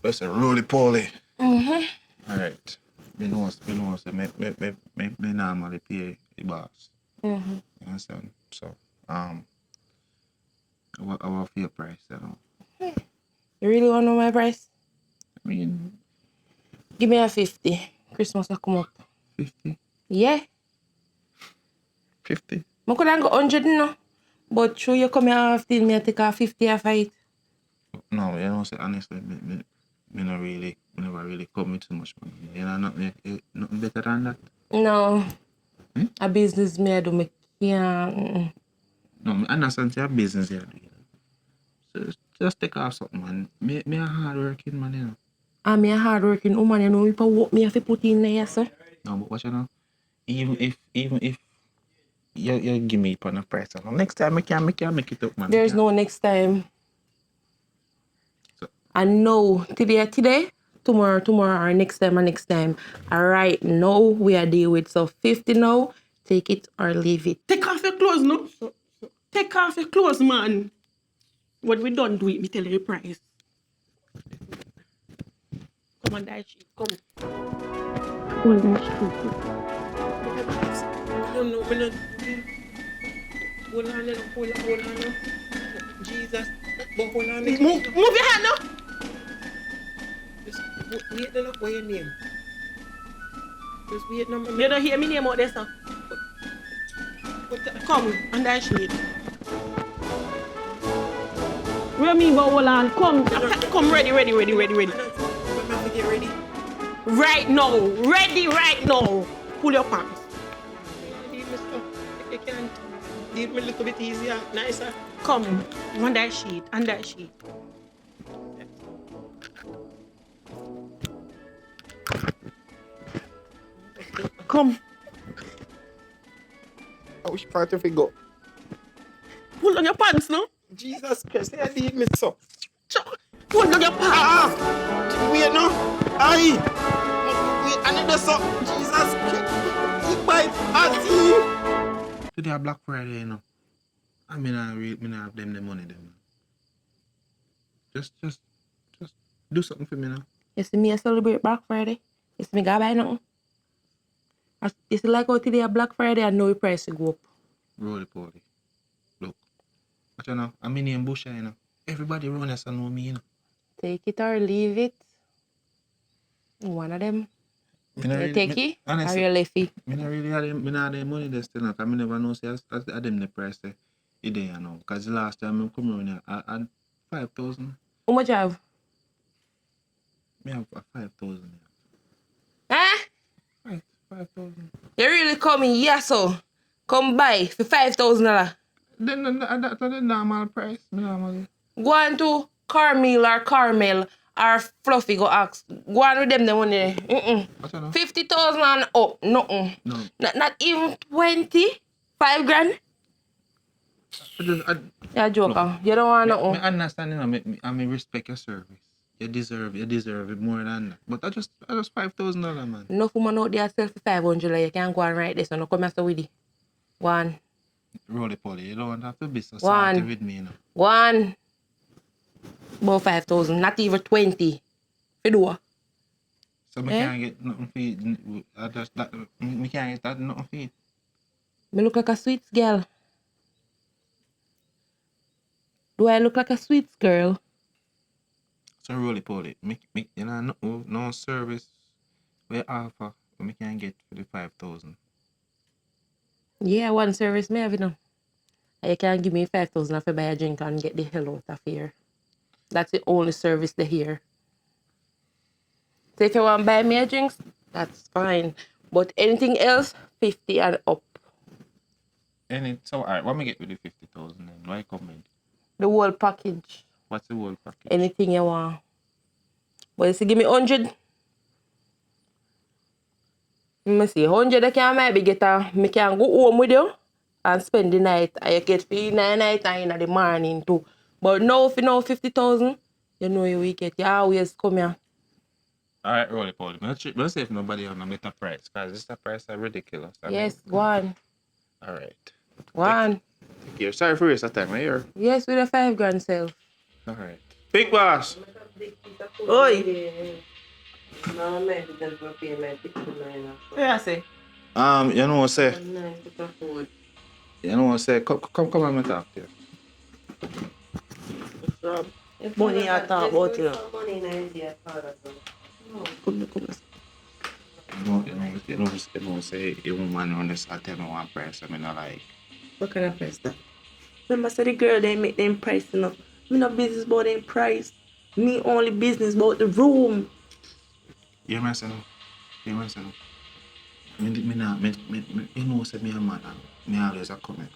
Listen, Roly Poly. Mm-hmm. Alright. Me know, so me normally pay the boss. Mm-hmm. You understand? So, I want your price, you know. You really want to know my price? I mean, Give me a 50. Christmas will come up. 50? Yeah. 50? I could go 100 no. But sure you come here after me take a 50 a fight. No, you know, say honestly, me never really come with too much money. You know, nothing better than that. No. A business me I do me can't. No, I understand your business here. So just take off something, man. Me a hard working man, you know. I'm a hard working woman, you know, if I work me have to put in there, sir. No, but what you know? Even if you give me upon a price, you know, next time I can make it up, man. There's no next time. So, And no, today, tomorrow, or next time. Alright, now we are deal with so 50 now. Take it or leave it. Take off your clothes, no? Take off your clothes, man. When we done do it, me tell you the price. Come on, that shit. Come. Come on, that shit. No, me not. Hold on, no. Jesus. But hold on. Move your hand, no. Just wait, no, what your name? Just wait, no. You don't hear me name out there, sir. Come, on that shit. Where me go, hold on. Come, ready. Get ready. Right now. Ready right now. Pull your pants. You can't deal me a little bit easier, nicer. Come, on that sheet. Come. Which part of it go? Pull on your pants, no? Jesus Christ, I did me so. Pull on your pants. Wait no. Aye. Wait, I need the so. Jesus Christ. Keep my ass. today a Black Friday, you know. I mean, I have them the money, them. Just do something for me now. You see me I celebrate Black Friday. You see me go buy nothing. You see like how today a Black Friday I know the price will go up. Roly Poly. Look. But you know, I'm in here in Bush, you know. Everybody around us know me, you know. Take it or leave it. One of them. Me not You really- take me- it or honestly, you left it. Me not really have the money there still, because I never know say as them the price there. It there, you know. Because the last time I come around here, I had 5,000. How much you have? Me have 5,000. Eh? 5,000. You really coming here so? Come buy for $5,000. Then that's the normal price. Me normally. Go on to Carmel or Fluffy go ask. Go on with them the money. What you know? 50,000 and up. Nothing. No. Not even 20. 5 grand. You're a joker. You don't want Me nothing. understand, you know, I respect your service. You deserve it more than that. But I just $5,000, man. Enough woman out there sell for 500. Like, you can't go and write this. So no come here with it. Go on. Roly Poly, you don't have to be so One. salty with me, you know. Go on. About 5,000. Not even 20. You do. So me can't get nothing for it. Me can't get that nothing for it. Me look like a sweet girl. Do I look like a sweet girl? So roly poly. Me, you know, no service we offer, we can get for the 5,000. Yeah, one service me have, you know. You can give me 5,000 if I buy a drink and get the hell out of here. That's the only service they here. So if you want to buy me a drinks, that's fine. But anything else, 50 and up. So alright, what me get with the 50,000 then? Why come in? The whole package. What's the whole package? Anything you want. But you see, give me 100. Let me see, 100 I can maybe get me can go home with you and spend the night. And you get free in the night and in the morning too. But now if you know 50,000, you know you will get. You always come here. Alright, roly poly. Let's see if nobody on a better price, because this price are ridiculous. Yes, go on. Alright. Go on. Take care. Sorry for waste of time, here. Yes, with a 5 grand sale. Alright. Big boss. Oi! Yeah, I say. You know what say? You know what say? Come on, me talk to you. Money I talk about, you know. You know, say you man on this, I tell me one price, I mean, I like. What kind of price that? Remember, say the girl, they make them price, you know. Me no business about them price. Me only business about the room. You know what I'm saying? You know what I'm saying? You know, say me a man, me always a comment.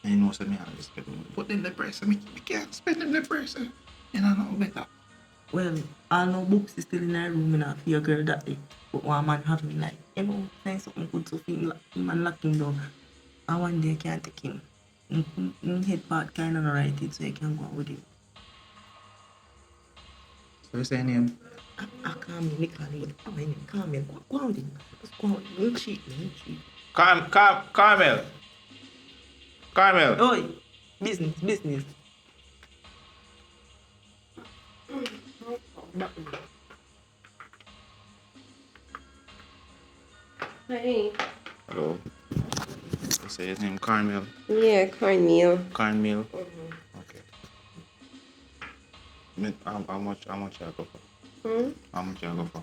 And you know, say me always spend money. Put them the price, me can't spend them the price. You know, no better. Well, all no books is still in our room, and I feel girl that day. But one man having like, you know, saying something good to him, man lock him down. And one day I can't take him. Head part kind of right it, so I can go out with him. So you say name? I can't make him, but I can't go out with him. Just go out, don't cheat. Carmel. Oi, business. Hi. Hello. You say his name Carmel? Yeah, cornmeal. Cornmeal? Okay. How much I go for? How much I go for?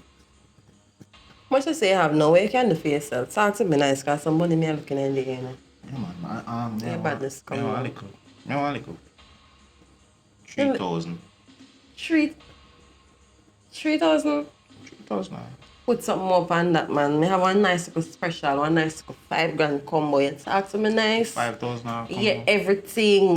Much to say you have now, what you can do for yourself? Talk to me nice, because some money me are looking in the game. Yeah, man. Yeah, badness come on. Me want little. 3,000. 3,000? 3,000. Put something up on that, man. Me have one nice little special, one nice little 5 grand combo. You talk to me nice. 5,000. Yeah, everything.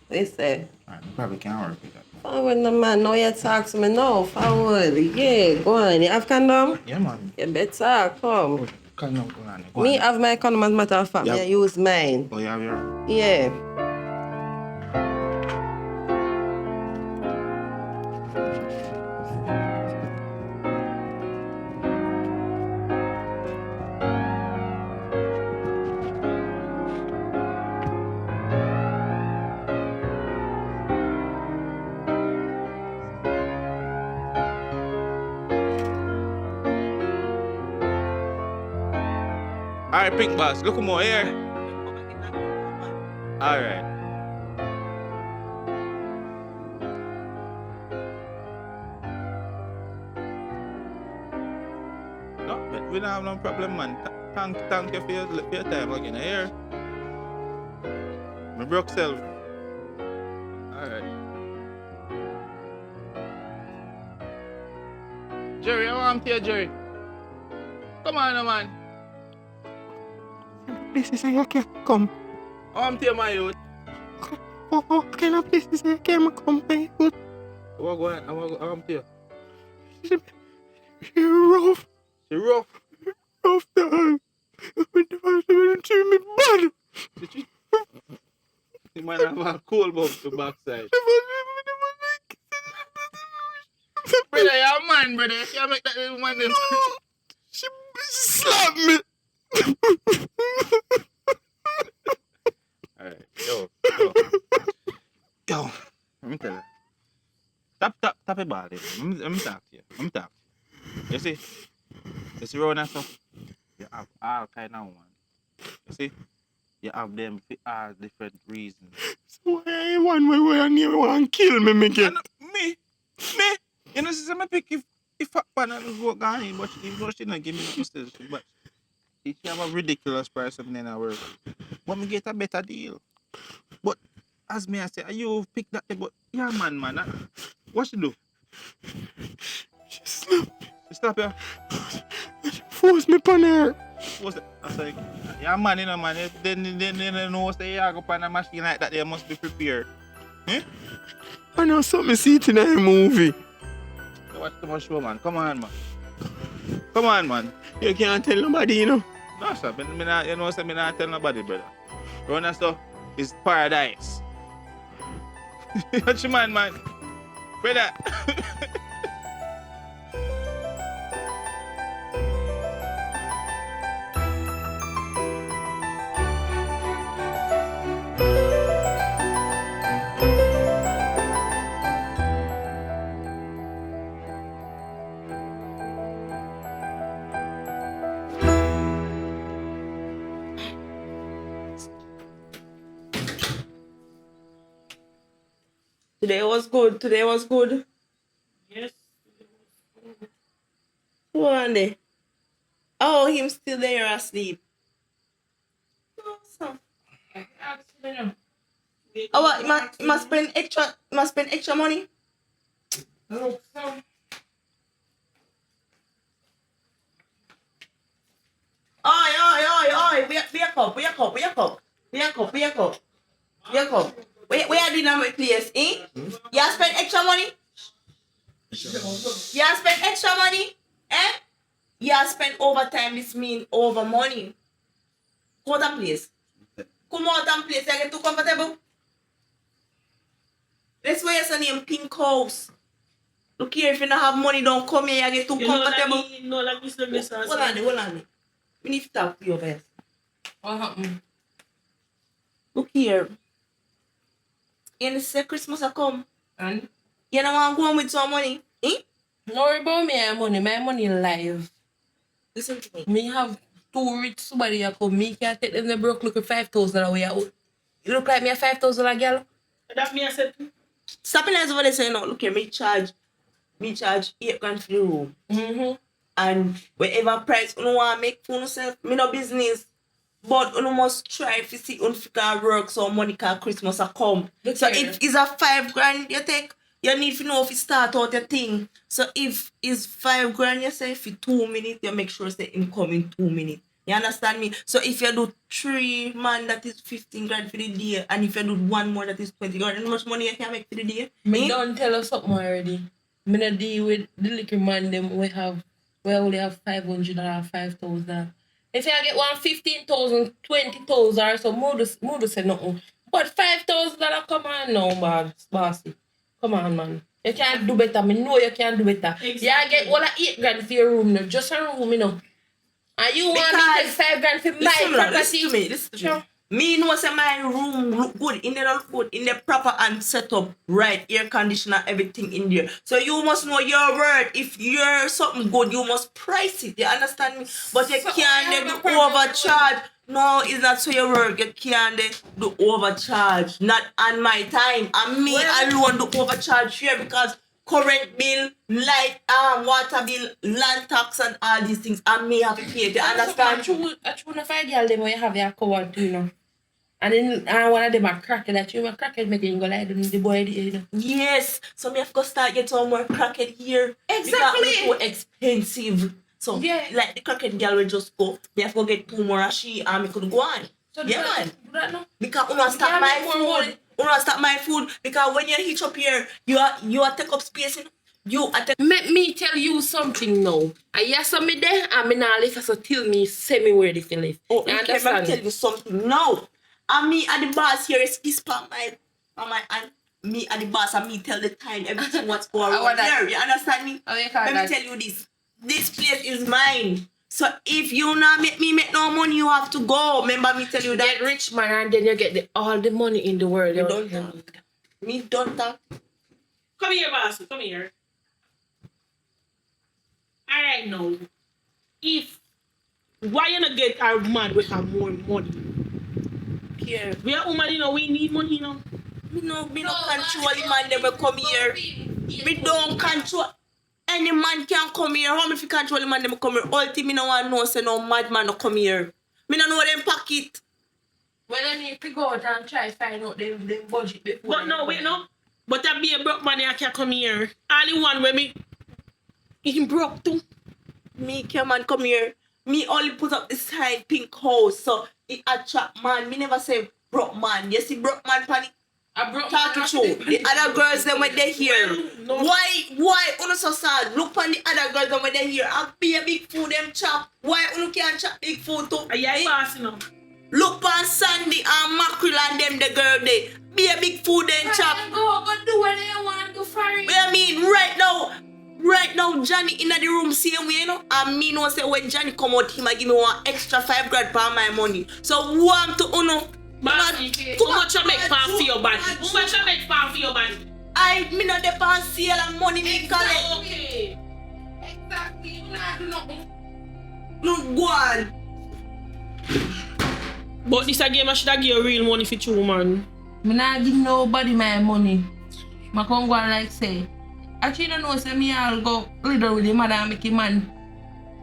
They say. Alright, probably can't work with that. Forward, no man. Now you talk to me now. Forward. Yeah, go on. You have condom? Yeah, man. You better come. Condom, go Me on. have my condom as a matter of fact. Yeah. Me I use mine. Oh, you have your... Yeah. Alright, Pink Boss, look more here. Alright. No, but we don't have no problem, man. Thank you for your time again. Here. My broke self. Alright. Jerry, I want to Jerry. Come on, man. Places I can't come. I want to my youth. What kind of places I can't come, my youth? What go on? I want to. Rough. She rough. Rough dog. When the first time treat me bad. You might have a cool bump to backside. Brother, you're a man, brother. You can't make that little man. She slapped me. Alright, yo. Let me tell you. Tap a ball. Let me talk to you. You see? You see round and stuff? You have all kind of one. You see? You have them for all different reasons. Why one way and you want to kill me, Mickey? Me? You know, since I pick if I pan and go gone in, but she not give me no still. But she have a ridiculous price of then I work. But me get a better deal. But as me I say, you pick that but yeah man. What she do? She slapped me. She stop here. Force me upon her. What's that? I say, yeah man, you know man. Then you know say you go pan a machine like that, they must be prepared. I know something see it in a movie. You watch too much show man. Come on man. You can't tell nobody, you know. No sir, you know say me not tell nobody, brother. Run and stuff is paradise. Watch your man. Brother. Today was good. Yes. Punanny. Oh, him still there asleep. Awesome. Oh, what? You must spend extra money? Look, so. Oi. Wake up. We are doing my place, eh? You spend extra money? You spend extra money? Eh? You spend overtime, this mean over money. Come out and place. You get too comfortable? That's why your name Pink House. Look here, if you don't have money, don't come here, you get too comfortable. Hold on. We need to talk to you first. What happened? Look here. You say Christmas will come. And? You don't want to go home with some money? Eh? Don't worry about me and money. My money live. Listen to me. Me have two rich somebody who come. Me can't take them the broke look at 5,000 away. You look like me a 5,000 girl. That me I said. Stop it over there saying no. Look here, me charge 8 grand for the room. And whatever price you want to make for yourself, me no business. But you must try to see if you can work so money can Christmas a come. Look so here. if it's a 5 grand you take, you need to know if you start out your thing. So if it's 5 grand you say for 2 minutes, you make sure say income in 2 minutes. You understand me? So if you do 3 man, that is 15 grand for the day. And if you do 1 more, that is 20 grand. How much money you can make for the day? Me don't tell us something already. Me not deal with the little man them we only have 500 or 5,000. If I get one 15,000, 20,000 or so, more to say nothing. But $5,000, come on now, bossy. Come on, man. You can't do better. Me know you can't do better. Exactly. You get all 8 grand for your room now. Just a room, you know. And you want me to take 5 grand for my property? Listen to me. Me know say my room look good. In there look good. In the proper and set up right. Air conditioner, everything in there. So you must know your word. If you're something good, you must price it. You understand me? But you can't do overcharge. No, it's not so your work. You can't do overcharge. Not on my time. And me alone do overcharge here because current bill, light, water bill, land tax and all these things. And me have to pay it. You understand? I true enough I girl them when you have your cover too, you know. And then one of them are crackhead that you are crackhead making go like them the boy there, you know. Yes. So me have to start get some more crackhead here. Exactly. Because it's too expensive. So yeah. Like the crackhead girl will just go. Me have to get 2 more and she and me could go on. So yeah man. Do that now. Because you want to start my food. You want to start my food because when you hitch up here, you are take up space in. Let me tell you something now. I hear something there and me not live so till me say me where they live. Oh, you understand? Let me tell you something now. And me and the boss here is part my and me and the boss and me tell the time everything what's going on here. You understand me? Let me tell you this. This place is mine. So if you not make me make no money, you have to go. Remember me tell you that. Get rich man and then you get all the money in the world. You don't talk. Me don't talk. Come here, boss. Come here. Alright now. Why you not get our man with have more money? Here. We are woman, you know, we need money, you know. Me no control the man them come here. Me don't control. Any man can come here. How me fi control the man them come here? All thing me no want know say no mad man no come here. Me no know them pocket. Well, I need to go out and try find out them budget before. But no, wait, no. But I be a broke man, I can come here. Only one where me, he broke too. Me can man come here. Me only put up the sign pink house, so it attract man. Me never say broke man. You see broke man pan it. I broke talking man. true. The other girls them when they here. No. Why uno so sad? Look on the other girls them when they here. I be a big food them chop. Why uno can't chop big food too? Yeah, passing up. Look on Sandy and Mackerel and them the girl they. Be a big food then chop. Go do what they want to for it. I mean, right now, Johnny in the room same way, you know. And me know say when Johnny come out, he might give me one extra 5 grand for my money. So who am to uno? How much you make for your body? How much you make for your body? Me not depend sale and money me collect. Okay. Exactly. You not do nothing. No go on. But this a game I should have give you real money for you, man. Me not give nobody my money. I come go and like say. Actually, don't know say me I'll go little with him and make him man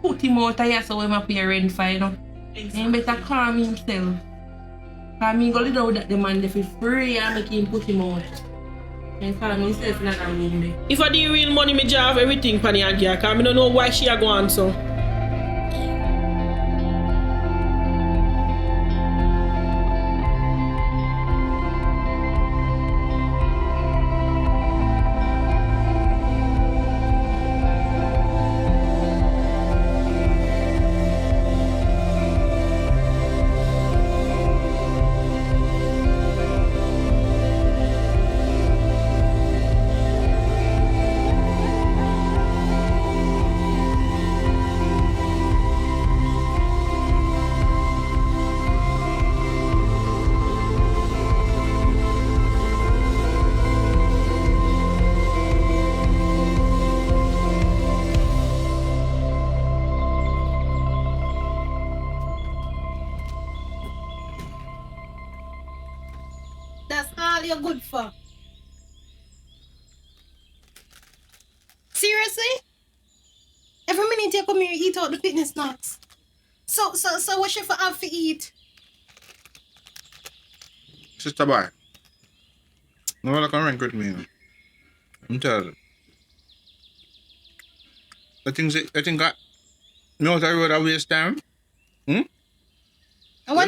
put him out here so when my pay rent for, you know. Exactly. He better calm himself. Cause me go little with the man for free and make him put him out. And calm himself in that room there. If I did real money, me just have everything for the idea. Cause I don't know why she a go on so. You're good for. Seriously? Every minute you come here, you eat out the fitness nuts. So what you for have to eat? Sister boy, no one can rank with me. I'm telling you. I think I know that I would waste time. When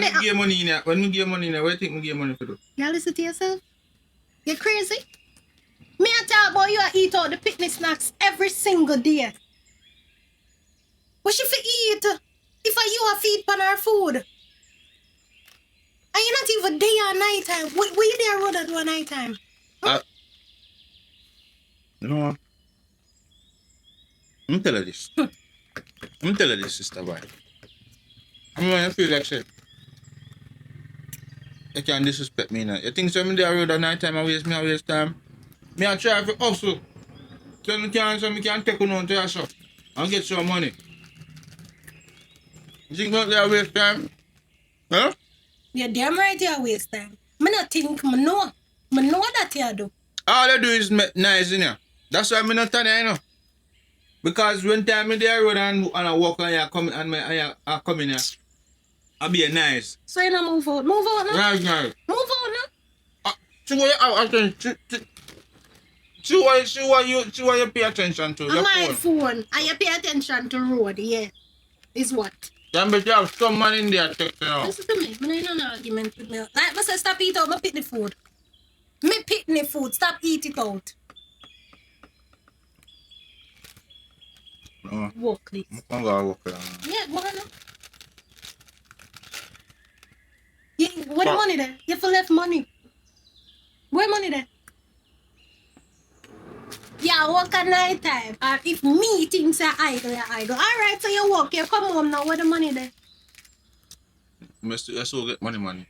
you give money in there, what do you think we give money for? Now listen to yourself. You're crazy. Me I talk about you eat out the picnic snacks every single day. What you for eat? If you a feed pan our food. And you're not even day or night time. What you there road at one night time? You know what? I'm telling you this. I'm telling you this, sister boy. I'm gonna feel like shit. You can't disrespect me now. You think something there road at night time I waste time? Me I try for hustle. So me can take on to yourself and get some money. You think not there waste time? Huh? You're damn right you waste time. Me not think, me know that you do. All I do is make nice in here. That's why I'm not telling you, you know. Because when time me there road and I walk and I come in here, I'll be nice. So you not move out now? Right. Move out now? See what you pay attention to. Your my phone. And you pay attention to road, yeah. Is what? Then but you have some man in there take you know. Listen to me. I ain't no argument with me. Like I said, stop eat out my picnic food. Me picnic food. Stop eat it out. Walk, please. I'm gonna walk around. Yeah, go on now. Where the money there? You for left money. Where money there? Yeah, walk at night time. And if me thinks you're idle. Alright, so you walk, you come home now. Where the money there? You still get money.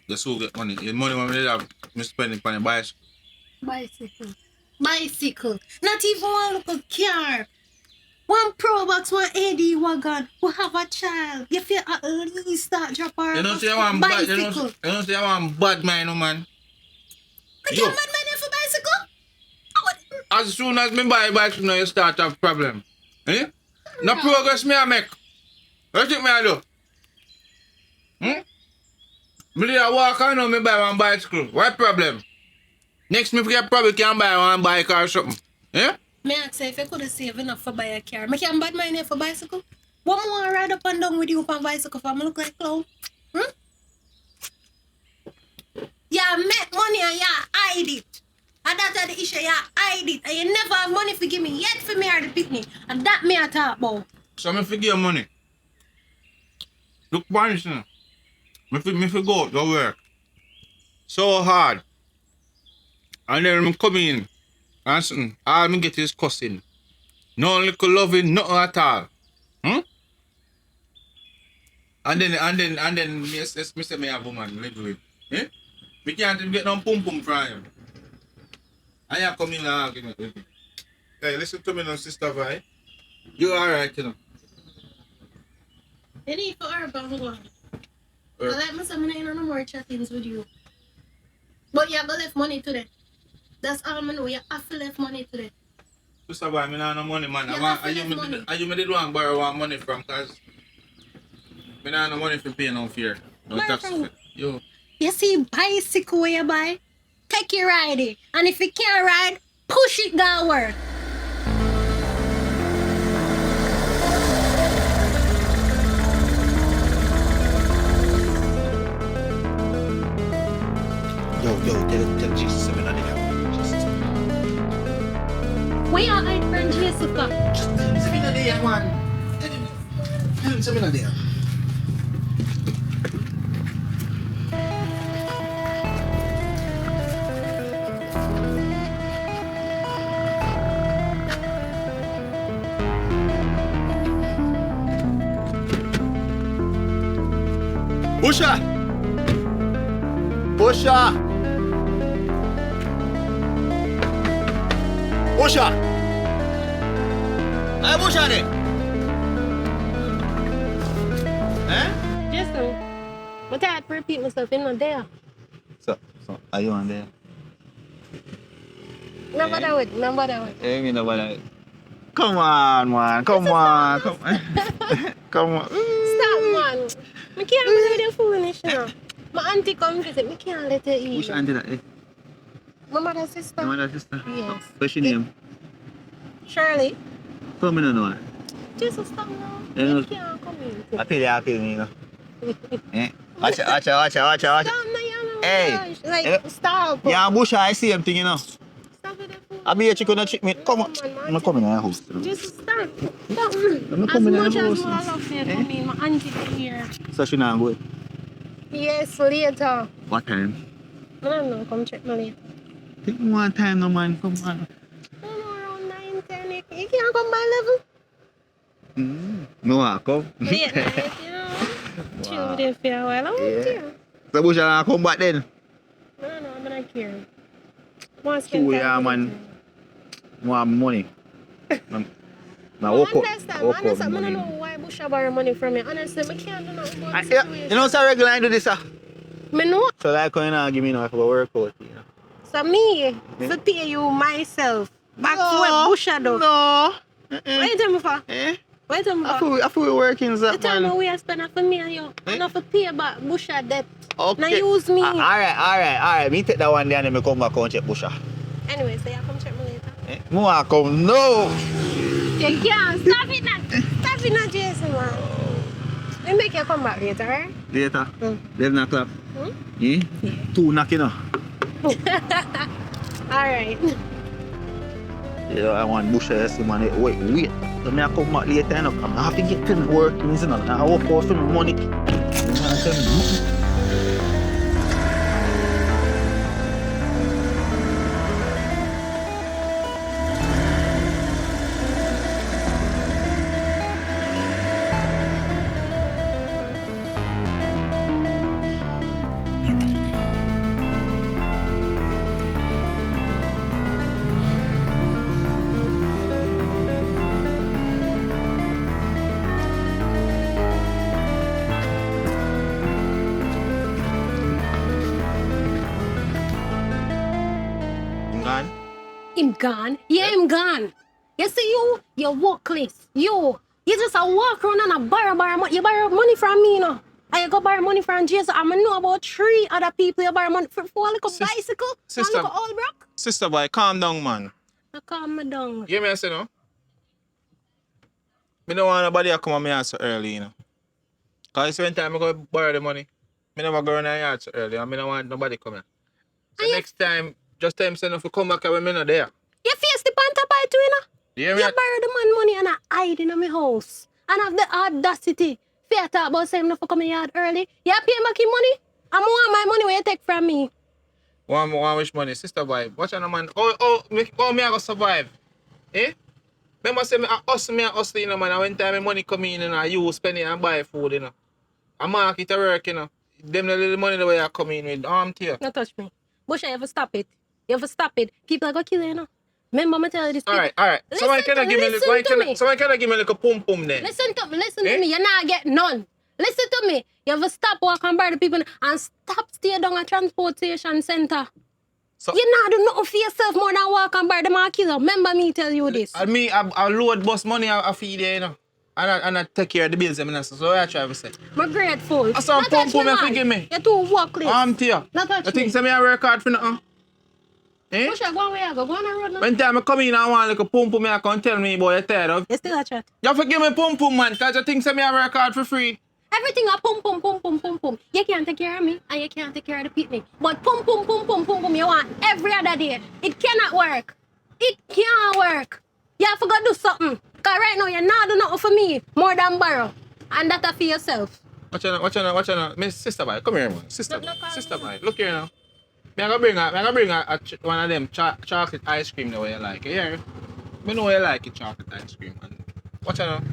You still get money. The money when they have, I spend it on a Bicycle. Not even one little car. One Pro Box, one AD wagon. We have a child. You feel at least start drop our You don't say I want bad, you don't say I want bad man, no man. I Yo. can't bad money for bicycle. As soon as me buy a bicycle, now you start to have problem. Eh? No progress me I make. What you think me I do? Me did a walk I know me buy one bicycle. What problem? Next me forget probably can buy one bike or something. Yeah? Me ask you if you could have saved enough for buy a car. Me can't bad money for bicycle. What more ride up and down with you on bicycle for me look like clown? Yeah, make money and yeah, hide it. And that's the issue, yeah, hide it. And you never have money for give me yet for me or the picnic. And that me I talk about. So me forget money. Look punish now. Me for go out to work. So hard. And then me come in. And something. All me get is cussing. No little loving, nothing at all. And then me say me have a woman live with. Eh? Me can't even get no pum pum from him. And you come in and argument with me. Hey, listen to me now, Sister Vi. You alright, you know. You need for her, but hold on. I like me say me ain't no more chattings with you. But you have to left money today. That's all I know. You have to left money today. Sister Vi, me not no money, man. You me did want borrow one money from, cause me not no money for pay no fear. No Borrow tax. from who? Yo. You see bicycle where you buy? Take it ride it. And if you can't ride, push it go work. Yo, tell Jesus I'm not there. Where you hide from Jesus for? Just tell him I'm not there, man. Tell him I'm not there. Busha! Busha! Busha! Hey, Busha ne? Eh? Jason, but I had to repeat myself, you're not there. So, are you on there? No bother with, no bother with. Hey, me no bother. Come on, man. Come on. Come on. Come on. Stop, man. I can't believe you're foolish, you know. My auntie come visit, I can't let her eat. Which auntie that is? My mother's sister. Your mother's sister? Yes. What's your name? Shirley. Come in, no. Jesus, stop now. You You know- can't come in. I feel me, you know. Eh? Watch it. Stop now, you know. Hey. Like, Eh. stop. Yeah, Busha, I see him thing, you know. Stop with that fool. I be a chicken and trick me. Come on. Man, I'm coming in your house. Jesus, stop. Stop. I'm As coming in much your as house. I love you, come in. My auntie is here. So she not good. Yes, later. What time? I don't know, come check me later. Take me one time, no man. Come on. No, around 9, 10. You can't come by 11. No, I come. Late night, you know. Chill with it for a while. I won't care. So Busha not come back then. No, I'm not care. I want to spend So time yeah, with man. you. Want money. Now I walk up. understand. Walk I up. don't know why Busha borrow money from me. Honestly, I can't do nothing about the Yeah, situation. you know, so regular I do this, sir. Me know. So like, you know, give me now if I work out, you know. So me, to pay you myself. Back to what Busha do. No. What you tell me for? Eh? What you tell me I for? feel we working, The that time man. we are spending for me and you. Eh? Enough to pay back Busha debt. Okay. Now use me. Alright. Me take that one there and then me come back and check Busha. Anyway, so you come check me later. Eh? Me want to come. No. You can't. Stop it now. Stop it now, Jason, man. Let me make you come back later, right? Later. Mm. 11 o'clock. Hmm? Eh? 2 knock, you know. Alright. Yeah, I want Busha, yes, man. Wait. So me I come back later, you know. I have to get to work, you know. I work out for my money. You know what I'm saying? Him gone. Yeah, him gone. You see you workless. You just a walk around and a borrow money. You borrow money from me, you know. And you go borrow money from Jason. I know about 3 other people you borrow money for a little bicycle and a little old brook. Sister boy, calm down, man. I calm me down. You hear me I say no? Me don't want nobody to come on my yard so early, you know. Because when time I go borrow the money, me never go on the yard so early and me don't want nobody come here. So next time, just tell him say no for come back when me not there. You face the panta by too, you know? You hear me? You borrow the man money and I hide in my house. And have the audacity. Fear talk about saying no for coming yard early. You pay back your money? I want my money where you take from me. Want which money? Sister boy, watch out, man. Me I go survive? Eh? Remember say me I hustle, you know, man. And when time my money come in, you know, you spend it and buy food, you know. I market a work, you know. Them the little money the way I come in with, arm to you. Don't touch me. Bush, you ever stop it? You ever stop it? People are gonna kill you, you know. Remember, I'm tell you this. Alright. Someone can give me a little pum pum then. Listen to me. You're not getting none. Listen to me. You ever stop walking by the people and stop stay down at transportation center. So, you not do nothing for yourself more than walk and buy the market. Remember me tell you this. And me, I load bus money I feed you, you know. And I take care of the bills, I mean, so I try to say. I'm grateful. I saw pump me forgive me. You're too workless. I'm to you. Not touch you think me. I work hard for nothing? Eh? Push I go where I go. Go on the road now. When time I come in and want like a pump me, I can tell me, boy, you're tired of. You still a chat. You forgive me pump man, because you think I work hard for free. Everything a pum. You can't take care of me and you can't take care of the picnic. But pum, you want every other day. It cannot work. It can't work. You have to go do something. Because right now you're not doing nothing for me more than borrow. And that's for yourself. Watch out. Miss Sister Boy, come here, man. Sister Boy, look here now. I'm gonna bring one of them chocolate ice cream the way you like it. Yeah. I know you like it, chocolate ice cream, man. Watch out now.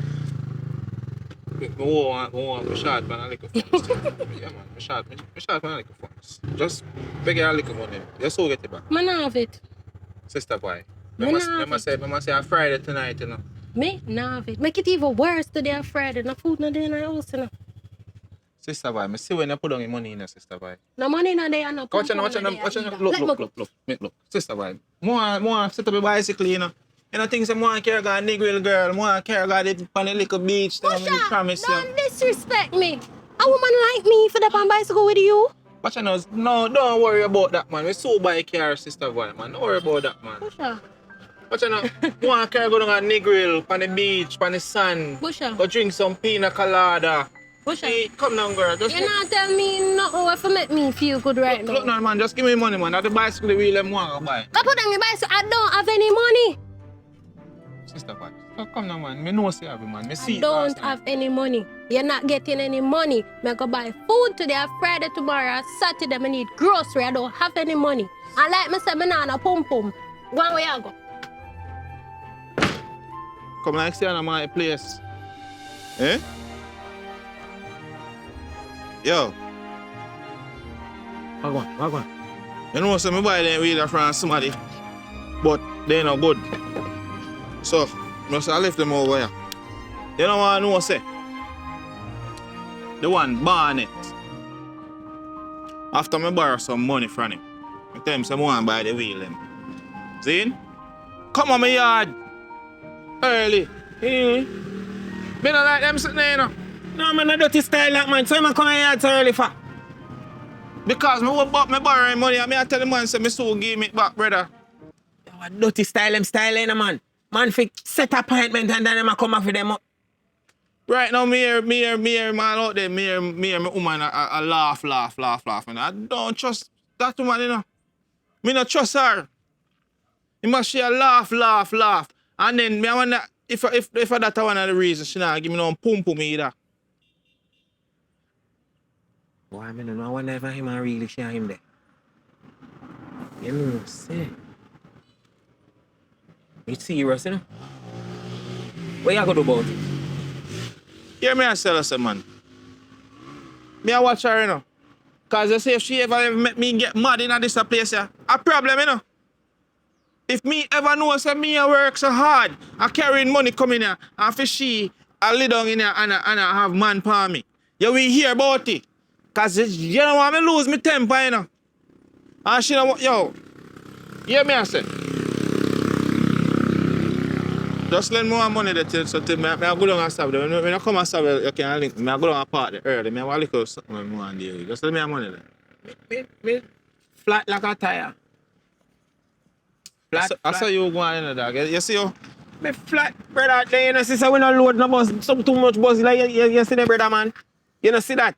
I want shot, man, I like a funds. Yeah, man, I shot, man, I like a funds. Just beg you a little money. You so get it back. Man, I have it. Sister Boy. Remember say on Friday tonight, you know. Me, nah have it. Make it even worse today on Friday. No food, no day in the house, you know. Sister Boy, I see when you put down your money in there, Sister Boy. No money in there, no. Watch out. Look. Sister Boy. More set up a bicycle, you know. You know, things I'm want to carry a Negro girl, want to carry it on the little beach. Promise you. Don't disrespect me. A woman like me for the on bicycle with you. Watch out. No, don't worry about that, man. We so buy a car, Sister Boy, man. Don't worry about that, man. Busha. Watch out. Want to carry go down a Negro on the beach, on the sun. Busha. Go drink some pina colada. Busha. Hey, come down, girl. You're not telling me nothing what to make me feel good right now. Look now, man. Just give me money, man. That's the bicycle the wheel them want to buy. Go put on the bicycle. I don't have any money. Sister Boy. So come now, man. Me know say have man. Me see I don't have any money. You're not getting any money. I go buy food today, Friday, tomorrow, Saturday. I need grocery. I don't have any money. And like me say, I not a pum. Go on where you go. Come like stay on my place. Eh? Yo. Wagwan. You know say me buy them wheeler from somebody. But they not good. So, I left them over here. You know what I know say? The one born it. After me borrow some money from him, I tell him some one buy the wheel them. See? Come on my yard. Early. Me don't like them sitting there, you know. No, man, I dirty style like man. So I'm coming here so early for. Because me borrowing money and I tell the man say me so give me it back, brother. Yo, dirty style them, man. Man, fi set appointment and then I come off with them up. Right now, me here, man out there, me here, my woman, I laugh. And I don't trust that woman, you know. Me not trust her. You must she laugh. And then, me I wonder, if that's one of the reasons, she not give me no pum either. Boy, I mean, I wonder if him really share him there. You know, say. You serious, you know? What you gonna do about it? Hear me I tell her, man. Me I watch her, you know. Because you say if she ever make me get mad in this place, a problem, you know. If me ever know say me I work so hard, I carrying money coming here, and for she, I lay down in here and I have man for me. You will hear about it. Because you know what, I lose my temper, you know. And she don't want, yo. Hear me I say. Just lend more money there till so till me I go down and stop there. When I come and stop there, you can link me. I go down and park there early. Me have a little something more on there. Just lend me money there. Me flat like a tire. Flat, I saw you going in the dog. You see you? Me flat, brother. Then you know, sister, we not load no bus. Some too much bus. Like you see that, brother, man. You know, see that?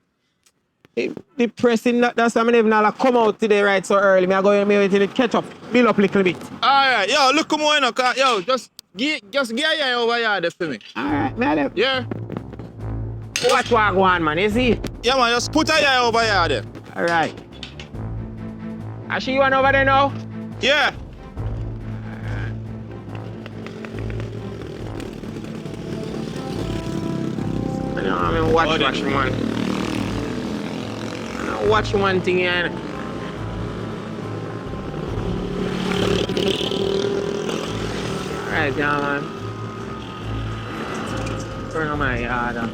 The pressing that's why I never like come out today right so early. Me I go here to catch up, build up a little bit. Alright, yo, look come on, yo, just get your over here there for me. Alright, man. Yeah. Watch what I go on, man. You see? Yeah, man, just put your over here there. Alright. I see you one over there now? Yeah. I don't watch man. I watch one thing here. Alright, yeah, man. Turn on my yard.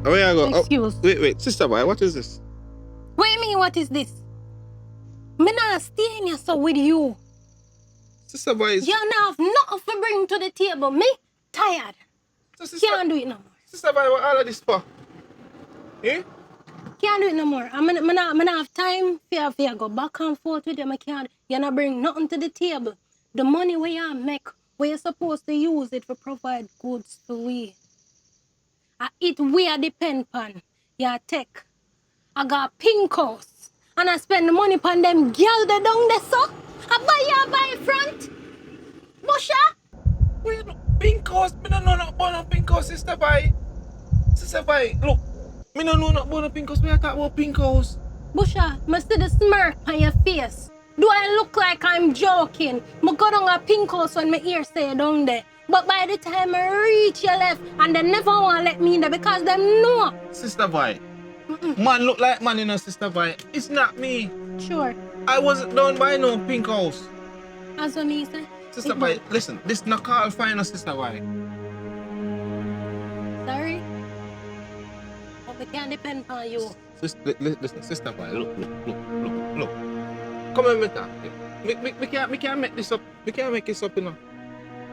Where you go? Excuse. Oh, wait, sister boy, what is this? What do you mean, what is this? Me not stay in here so with you. Sister boy is... You not have nothing to bring to the table. Me tired. So sister, Can't do it no more. sister boy, what all of this for? Eh? Can't do it no more. I not have time for you go back and forth with them. I can't. You not bring nothing to the table. The money where you make, where you're supposed to use it for provide goods to we. It we are depend on. You take. I got pink house. And I spend the money on them girl they down there so. I buy front. Busha? Wait, look, pink house, me don't know nothing about no pink house, sister boy. Sister boy, look, me don't know nothing about no pink house. We are talking about pink house. Busha, I see the smirk on your face. Do I look like I'm joking? I go down a pink house when my ear say down there. But by the time I reach your left, and they never want to let me in there because them know. Sister boy, man look like man, you know, sister boy. It's not me. Sure. I wasn't done by no pink house. As what me say. Sister boy, listen, this not call fine, sister boy. Sorry. But we can't depend on you. Listen, sister boy, look. Come on, me talk. We can't make this up. We can't make this up, you know.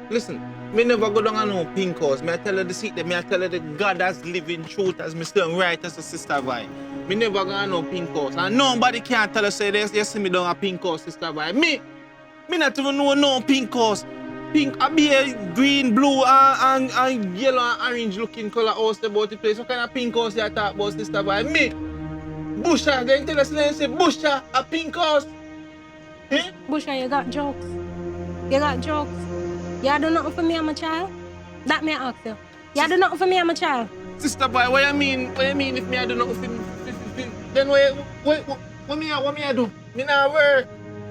Listen, me never go down on no pink house. Me I tell her the secret. Me I tell her the God that's living truth as me still right as a sister boy. Me never go on no pink house. And nobody can tell her say this. You see me down a pink house, sister boy. Me not even know no pink house. Pink, I be a green, blue, and yellow and orange looking color house about the place. What kind of pink house you talk about, sister boy? Me, Busha, then tell us say Busha, a pink house. Eh? Busha, you got jokes. You got jokes. You do nothing for me and my child? That me ask you. You do nothing for me and my child? Sister boy, what you mean? What you mean if me I do nothing for me? Then what me I do? Me not work.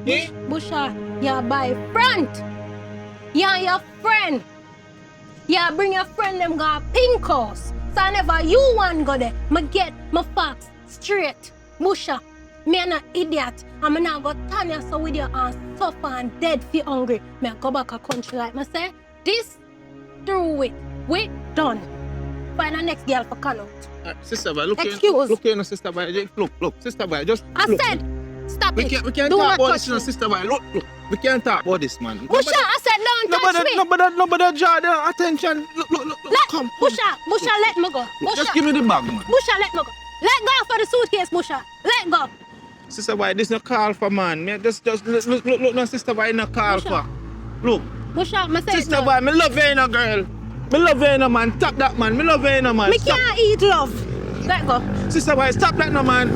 Eh? Busha, you buy front. You and your friend. You bring your friend them go pink house. So whenever you want go there, me get my facts straight. Busha, me an idiot. And me not go turn you so with your and suffer and dead for hungry. Me go back a country like me say, this through it. We done. Find the next girl for call out. Sister boy, look Excuse. here, sister boy. Look, sister boy, just I look. said, stop We it. can't Do talk not about touch this, no, me. sister boy. Look. We can't talk about this, man. Busha, I said don't touch me. Nobody draw their attention. Look. Come. Busha, let me go. Busha. Just give me the bag, man. Busha, let me go. Let go for the suitcase, Busha. Let go. Sister boy, this no call for man. Me just look, no sister boy, no call Busha. for. Look. Push out, I say it Sister now. boy, me love you, you know, girl. Me love you, you know, man. Stop that, man. Me love you, you know, man. Me Stop. can't eat love. Let go. Sister boy, stop that, no, man.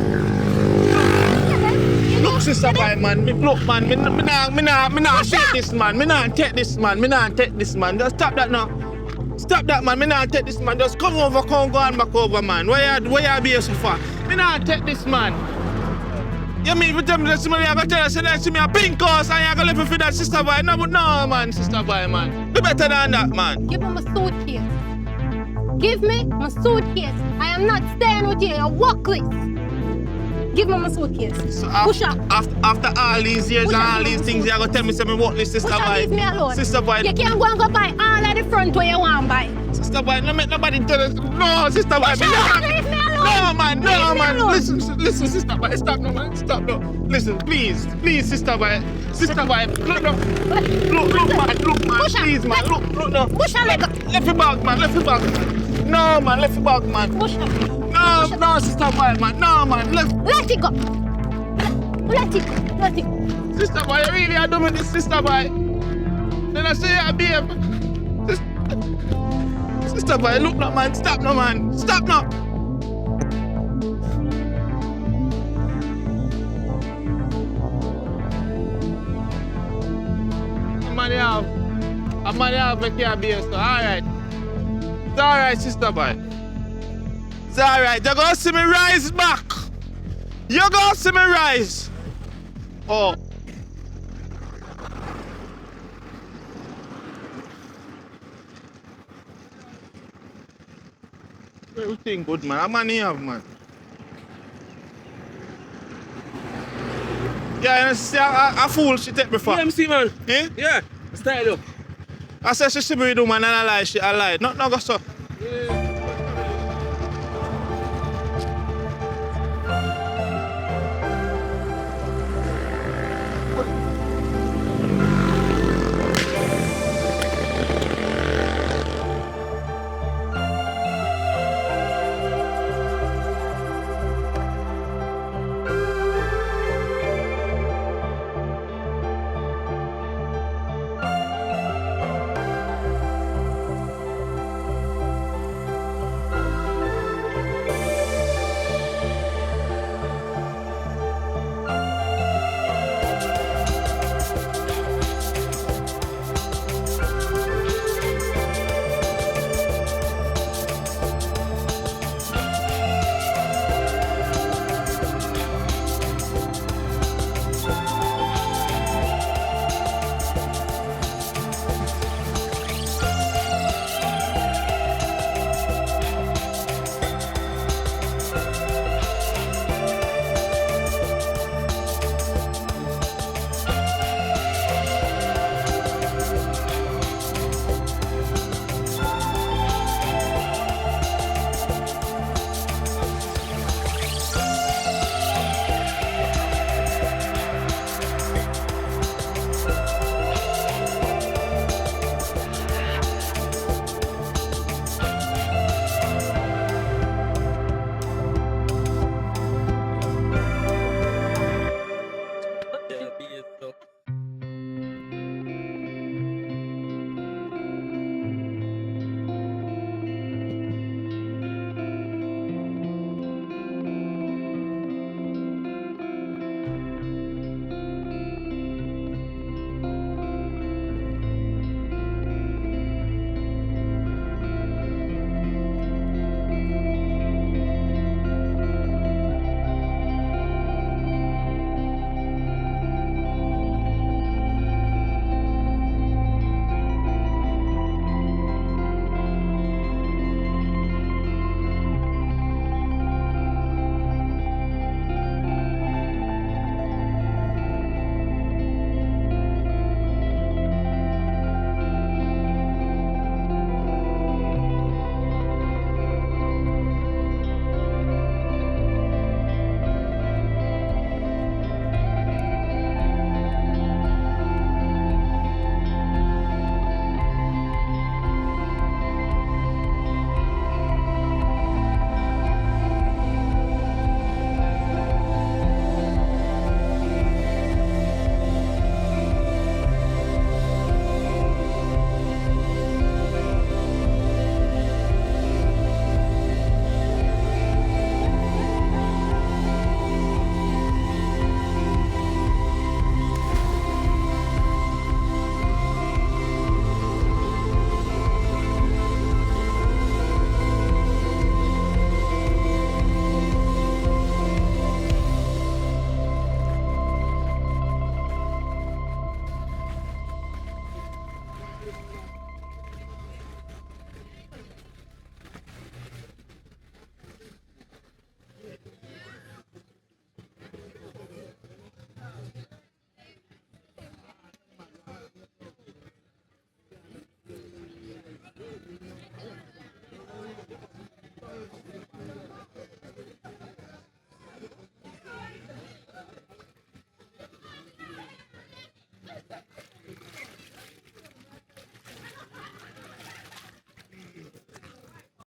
Look, sister boy, man. Look, man. Me nah take this, man. Me nah take this, man. Me nah take this, man. Just stop that now. Stop that, man. Me nah take this, man. Just come over, come go and back over, man. Where you be so far? Me nah take this, man. You mean for them that somebody have to tell us that to me a pink horse and you're gonna live for that sister boy? No, but no, man, sister boy, man. Do better than that, man. Give me my suitcase. Give me my suitcase. I am not staying with you. You're workless. Give me my suitcase. So Push up. After all these years Push and up, all give these me things, you're gonna tell me something worthless, sister Push up, boy. leave me alone. Sister boy. You can't go and go buy all at the front where you want to buy. Sister boy, no make nobody tell us. No, sister boy. Push up, leave me alone. No, man, no, Leave me man. alone. Listen, sister boy. Stop no, man. Stop no. Listen, please, sister boy. Sister boy. Look, no. Look, man. Look, man. Push up. Please, man. Look, no. Push up, let go. Left your back, man. Left your back. No, man. Left your back, man. Push up. No, sister boy, man. No, man. Let it go. Let it go. Let it go. Sister boy, you really are doing with this, sister boy. Then I say, I behave. Sister boy, look, no, man. Stop, no, man. Stop, no. I'm money have make you behave, so alright. It's alright, sister boy. It's alright. You're gonna see me rise back. You're gonna see me rise. Oh. Everything good, man. I'm money have, man. Yeah, you see, a fool she take me for. Yeah, see, man. Eh? Yeah, style up. I said she see me do, man, and I lie, she I lie. Not go so.